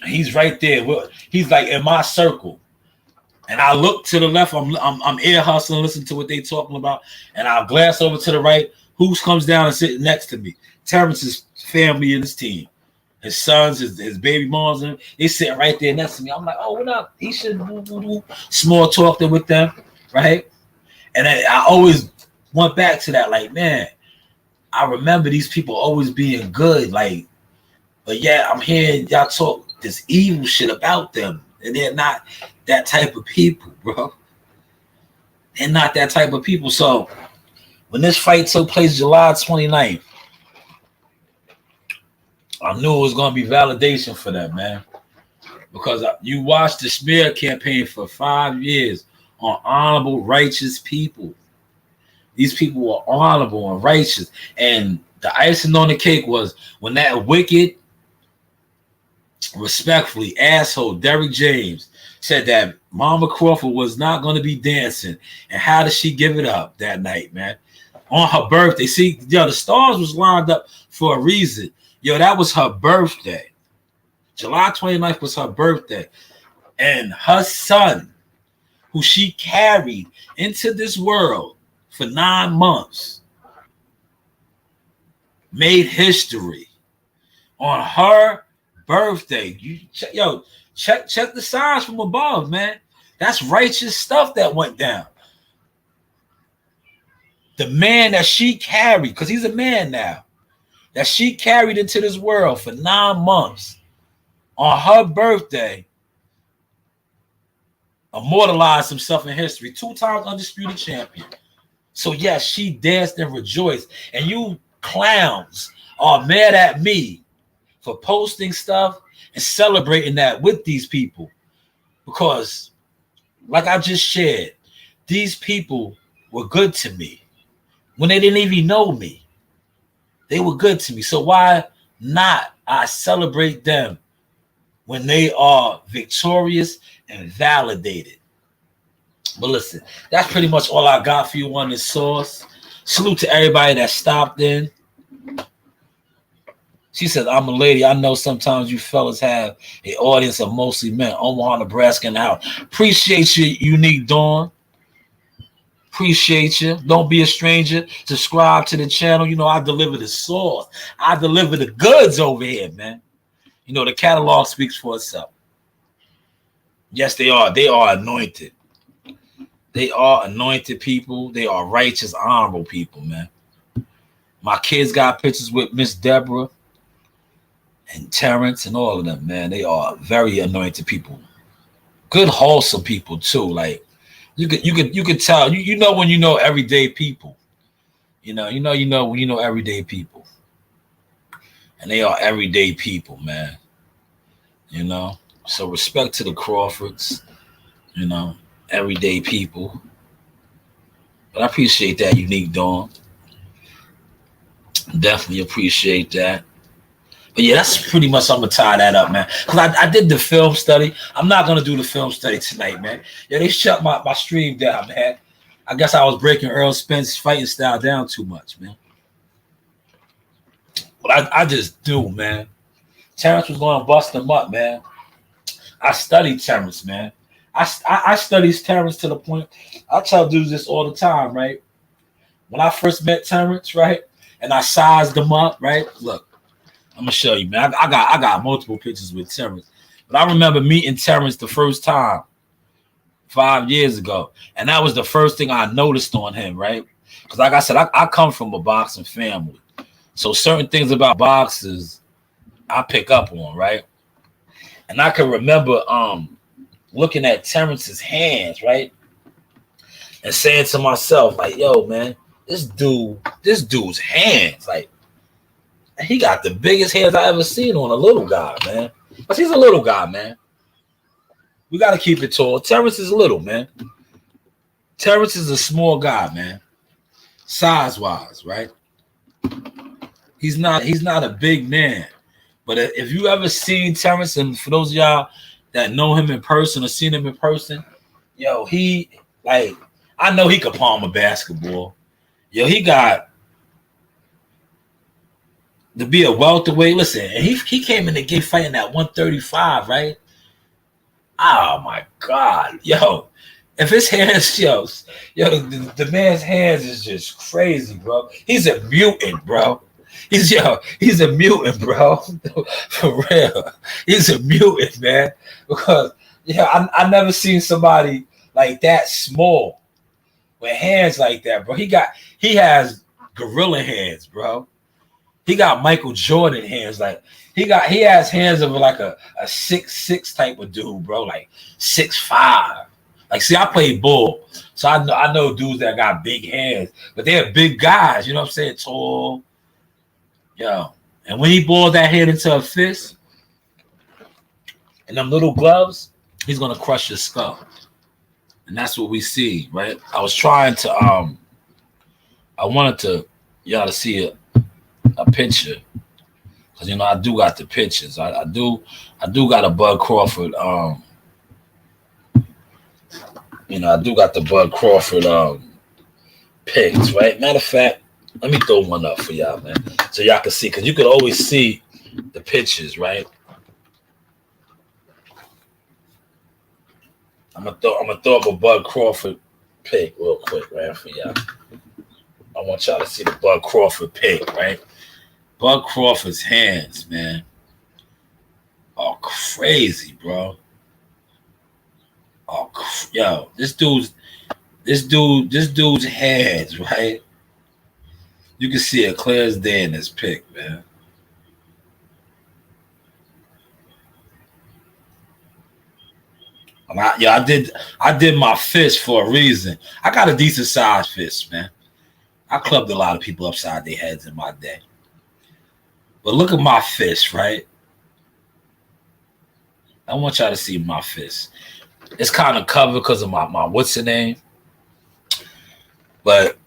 He's right there. He's like in my circle, and I look to the left. I'm ear hustling, listening to what they talking about, and I'll glance over to the right. Who comes down and sitting next to me? Terrence's family and his team. His sons, his baby moms, and they sitting right there next to me. I'm like, "Oh, what up?" He should small talking with them, right? And I always went back to that, like, man, I remember these people always being good, like, but yeah, I'm hearing y'all talk this evil shit about them, and they're not that type of people, bro. They're not that type of people. So when this fight took place July 29th, I knew it was gonna be validation for that, man. Because you watched the smear campaign for 5 years on honorable, righteous people. These people were honorable and righteous. And the icing on the cake was when that wicked, respectfully, asshole Derrick James said that Mama Crawford was not going to be dancing. And how did she give it up that night, man? On her birthday. See, yo, the stars was lined up for a reason. Yo, that was her birthday. July 29th was her birthday. And her son, who she carried into this world for 9 months, made history on her birthday. Check the signs from above, man. That's righteous stuff that went down. The man that she carried, because he's a man now, that she carried into this world for 9 months on her birthday, immortalized himself in history. 2 times undisputed champion. So yes, she danced and rejoiced. And you clowns are mad at me for posting stuff and celebrating that with these people. Because, like I just shared, these people were good to me when they didn't even know me. They were good to me. So why not I celebrate them when they are victorious and validated? But listen, that's pretty much all I got for you on this source. Salute to everybody that stopped in. She said, I'm a lady. I know sometimes you fellas have an audience of mostly men. Omaha, Nebraska, in the house. Appreciate you, Unique Dawn. Appreciate you. Don't be a stranger. Subscribe to the channel. You know, I deliver the sauce. I deliver the goods over here, man. You know, the catalog speaks for itself. Yes, they are. They are anointed. They are anointed people. They are righteous, honorable people, man. My kids got pictures with Miss Deborah and Terrence and all of them, man. They are very anointed people. Good, wholesome people, too. Like, you could tell. You know when you know everyday people. You know when you know everyday people. And they are everyday people, man. You know? So respect to the Crawfords, you know, everyday people. But I appreciate that, Unique Dawn. Definitely appreciate that. But yeah, that's pretty much, I'm going to tie that up, man. Because I did the film study. I'm not going to do the film study tonight, man. Yeah, they shut my stream down, man. I guess I was breaking Earl Spence's fighting style down too much, man. But I just do, man. Terrence was going to bust him up, man. I studied Terrence, man. I studied Terrence to the point, I tell dudes this all the time, right? When I first met Terrence, right? And I sized him up, right? Look, I'm gonna show you, man. I got multiple pictures with Terrence. But I remember meeting Terrence the first time 5 years ago. And that was the first thing I noticed on him, right? Because like I said, I come from a boxing family. So certain things about boxers I pick up on, right? And I can remember looking at Terrence's hands, right? And saying to myself, like, yo, man, this dude's hands, like, he got the biggest hands I ever seen on a little guy, man. But he's a little guy, man. We got to keep it tall. Terrence is little, man. Terrence is a small guy, man. Size-wise, right? He's not a big man. But if you ever seen Terrence, and for those of y'all that know him in person or seen him in person, yo, I know he could palm a basketball. Yo, he got to be a welterweight. Listen, and he came in the game fighting at 135, right? Oh my God, yo! If his hands, yo, the man's hands is just crazy, bro. He's a mutant, bro. He's a mutant, bro. For real, he's a mutant, man. Because I never seen somebody like that small with hands like that, bro. He has gorilla hands, bro. He got Michael Jordan hands. Like he has hands of like a 6'6" type of dude, bro. Like 6'5". Like, see, I play ball, so I know dudes that got big hands, but they're big guys. You know what I'm saying? Tall, yo. And when he boiled that head into a fist and them little gloves, he's gonna crush your skull. And that's what we see, right? I was trying to I wanted to y'all to see a picture. Cause I do got the pictures. I do got a Bud Crawford I do got the Bud Crawford pics, right? Matter of fact, let me throw one up for y'all, man. So y'all can see, cause you could always see the pictures, right? I'm gonna throw up a Bud Crawford pic real quick, right, for y'all. I want y'all to see the Bud Crawford pic, right? Bud Crawford's hands, man, are crazy, bro. Oh, yo, this dude's hands, right? You can see it clear as day in this pic, man. And I did my fist for a reason. I got a decent sized fist, man. I clubbed a lot of people upside their heads in my day. But look at my fist, right? I want y'all to see my fist. It's kind of covered because of my what's the name? But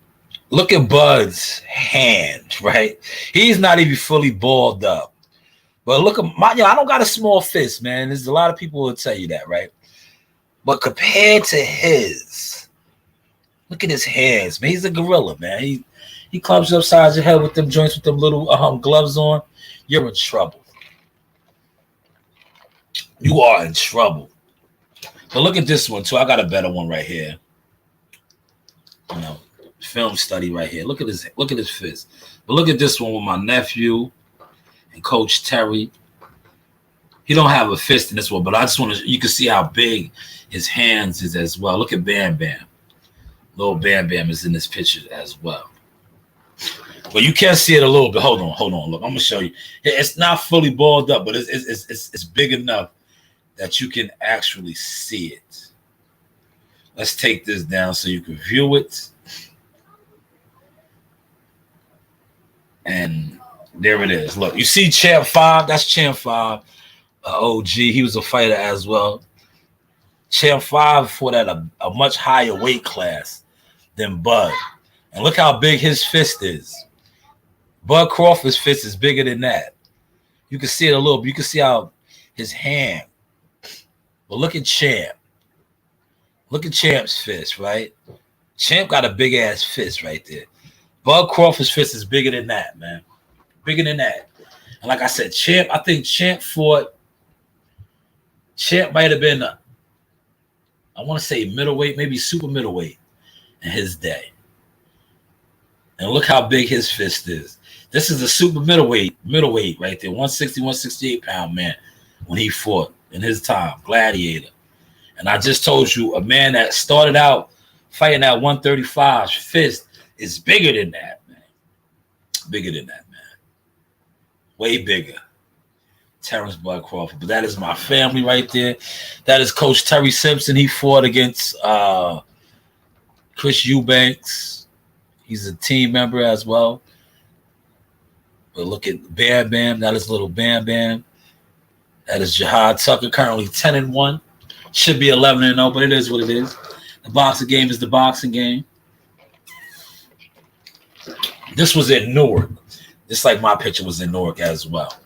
look at Bud's hand, right? He's not even fully balled up. But look at I don't got a small fist, man. There's a lot of people who will tell you that, right? But compared to his, look at his hands, man. He's a gorilla, man. He clubs you upside your head with them joints with them little gloves on. You're in trouble. You are in trouble. But look at this one too. I got a better one right here. Film study right here. Look at his fist. But look at this one with my nephew and Coach Terry. He don't have a fist in this one, but I just want to. You can see how big his hands is as well. Look at Bam Bam. Little Bam Bam is in this picture as well. But you can see it a little bit. Hold on. Look, I'm gonna show you. It's not fully balled up, but it's big enough that you can actually see it. Let's take this down so you can view it. And there it is. Look, you see Champ 5? That's Champ 5. OG. He was a fighter as well. Champ 5 fought at a much higher weight class than Bud. And look how big his fist is. Bud Crawford's fist is bigger than that. You can see it a little bit. You can see how his hand. But look at Champ. Look at Champ's fist, right? Champ got a big ass fist right there. Bud Crawford's fist is bigger than that, man. Bigger than that. And like I said, I think Champ might have been, I want to say middleweight, maybe super middleweight in his day. And look how big his fist is. This is a super middleweight right there. 160, 168 pound man when he fought in his time, gladiator. And I just told you, a man that started out fighting at 135's fist is bigger than that, man. Bigger than that, man. Way bigger. Terrence Bud Crawford. But that is my family right there. That is Coach Terry Simpson. He fought against Chris Eubanks. He's a team member as well. But look at Bam Bam. That is little Bam Bam. That is Jihad Tucker, currently 10-1. Should be 11-0, but it is what it is. The boxing game is the boxing game. This was in Newark. Just like my picture was in Newark as well.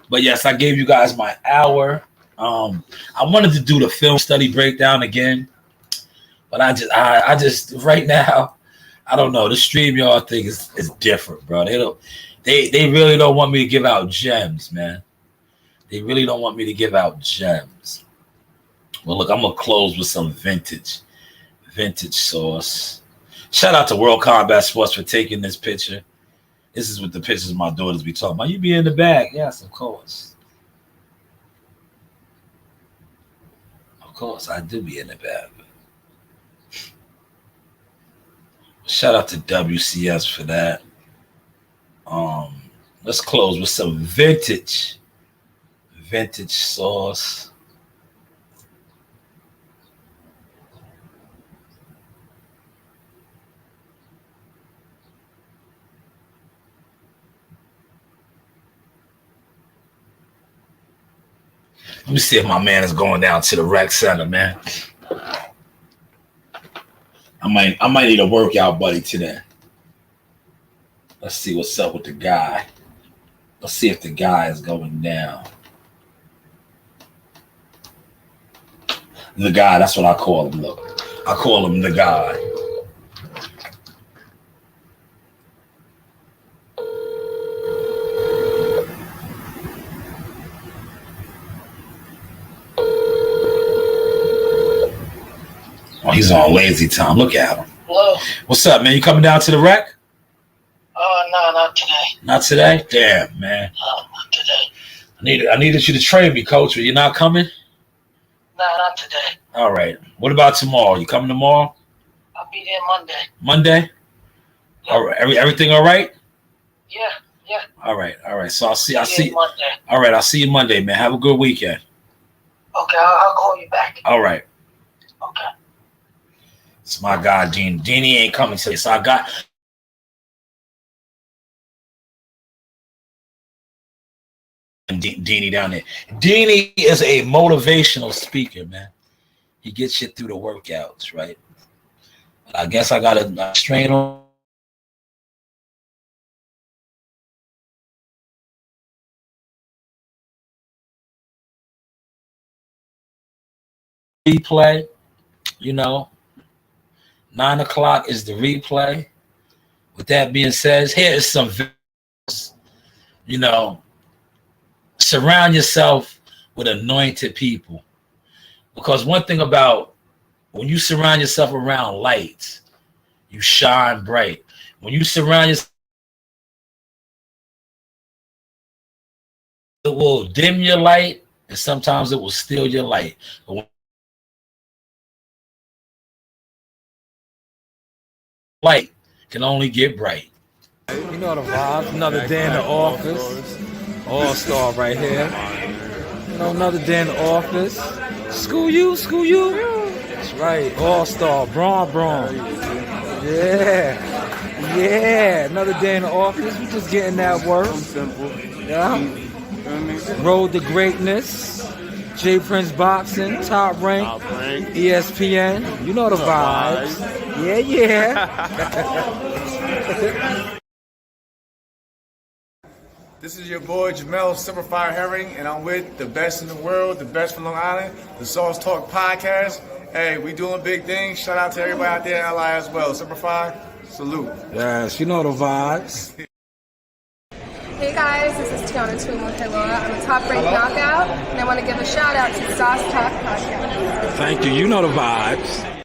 But yes, I gave you guys my hour. I wanted to do the film study breakdown again. But I just right now, I don't know. The StreamYard thing is different, bro. They really don't want me to give out gems, man. They really don't want me to give out gems. Well, look, I'm gonna close with some vintage sauce. Shout out to World Combat Sports for taking this picture. This is what the pictures my daughters be talking about. You be in the back. Yes, of course. Of course, I do be in the back. Shout out to WCS for that. Let's close with some vintage sauce. Let me see if my man is going down to the rec center, man. I might need a workout buddy today. Let's see what's up with the guy. Let's see if the guy is going down. The guy, that's what I call him. Look, I call him the guy. Oh, he's on lazy time. Look at him. Hello. What's up, man? You coming down to the rec? No, not today. Not today? Damn, man. No, not today. I needed you to train me, coach. Are you not coming? No, not today. All right. What about tomorrow? You coming tomorrow? I'll be there Monday. Monday? Yeah. All right. Everything all right? Yeah. All right. So I'll see. Monday. All right. I'll see you Monday, man. Have a good weekend. Okay, I'll call you back. All right. Okay. It's my guy, Dean. Deanie ain't coming today, so I got Deanie down there. Deanie is a motivational speaker, man. He gets you through the workouts, right? I guess I got to strain on. Replay, 9 o'clock is the replay. With that being said, here is some videos. Surround yourself with anointed people. Because one thing about when you surround yourself around lights, you shine bright. When you surround yourself, it will dim your light, and sometimes it will steal your light. But light can only get bright. You know the vibes. Another day in the office. All-star right here. Another day in the office. School you. That's right. All-star. Braun. Yeah. Another day in the office. We just getting that work. Yeah. Road to greatness. J Prince Boxing. Top rank. ESPN. You know the vibes. Yeah. This is your boy Jamel Simplified Herring, and I'm with the best in the world, the best from Long Island, the Sauce Talk Podcast. Hey, we doing big things. Shout out to everybody out there in LI as well. Simplified, salute. Yes, you know the vibes. Hey guys, this is Tiana Tumo-Helora. I'm a top-ranked knockout, and I want to give a shout out to Sauce Talk Podcast. Thank you. You know the vibes.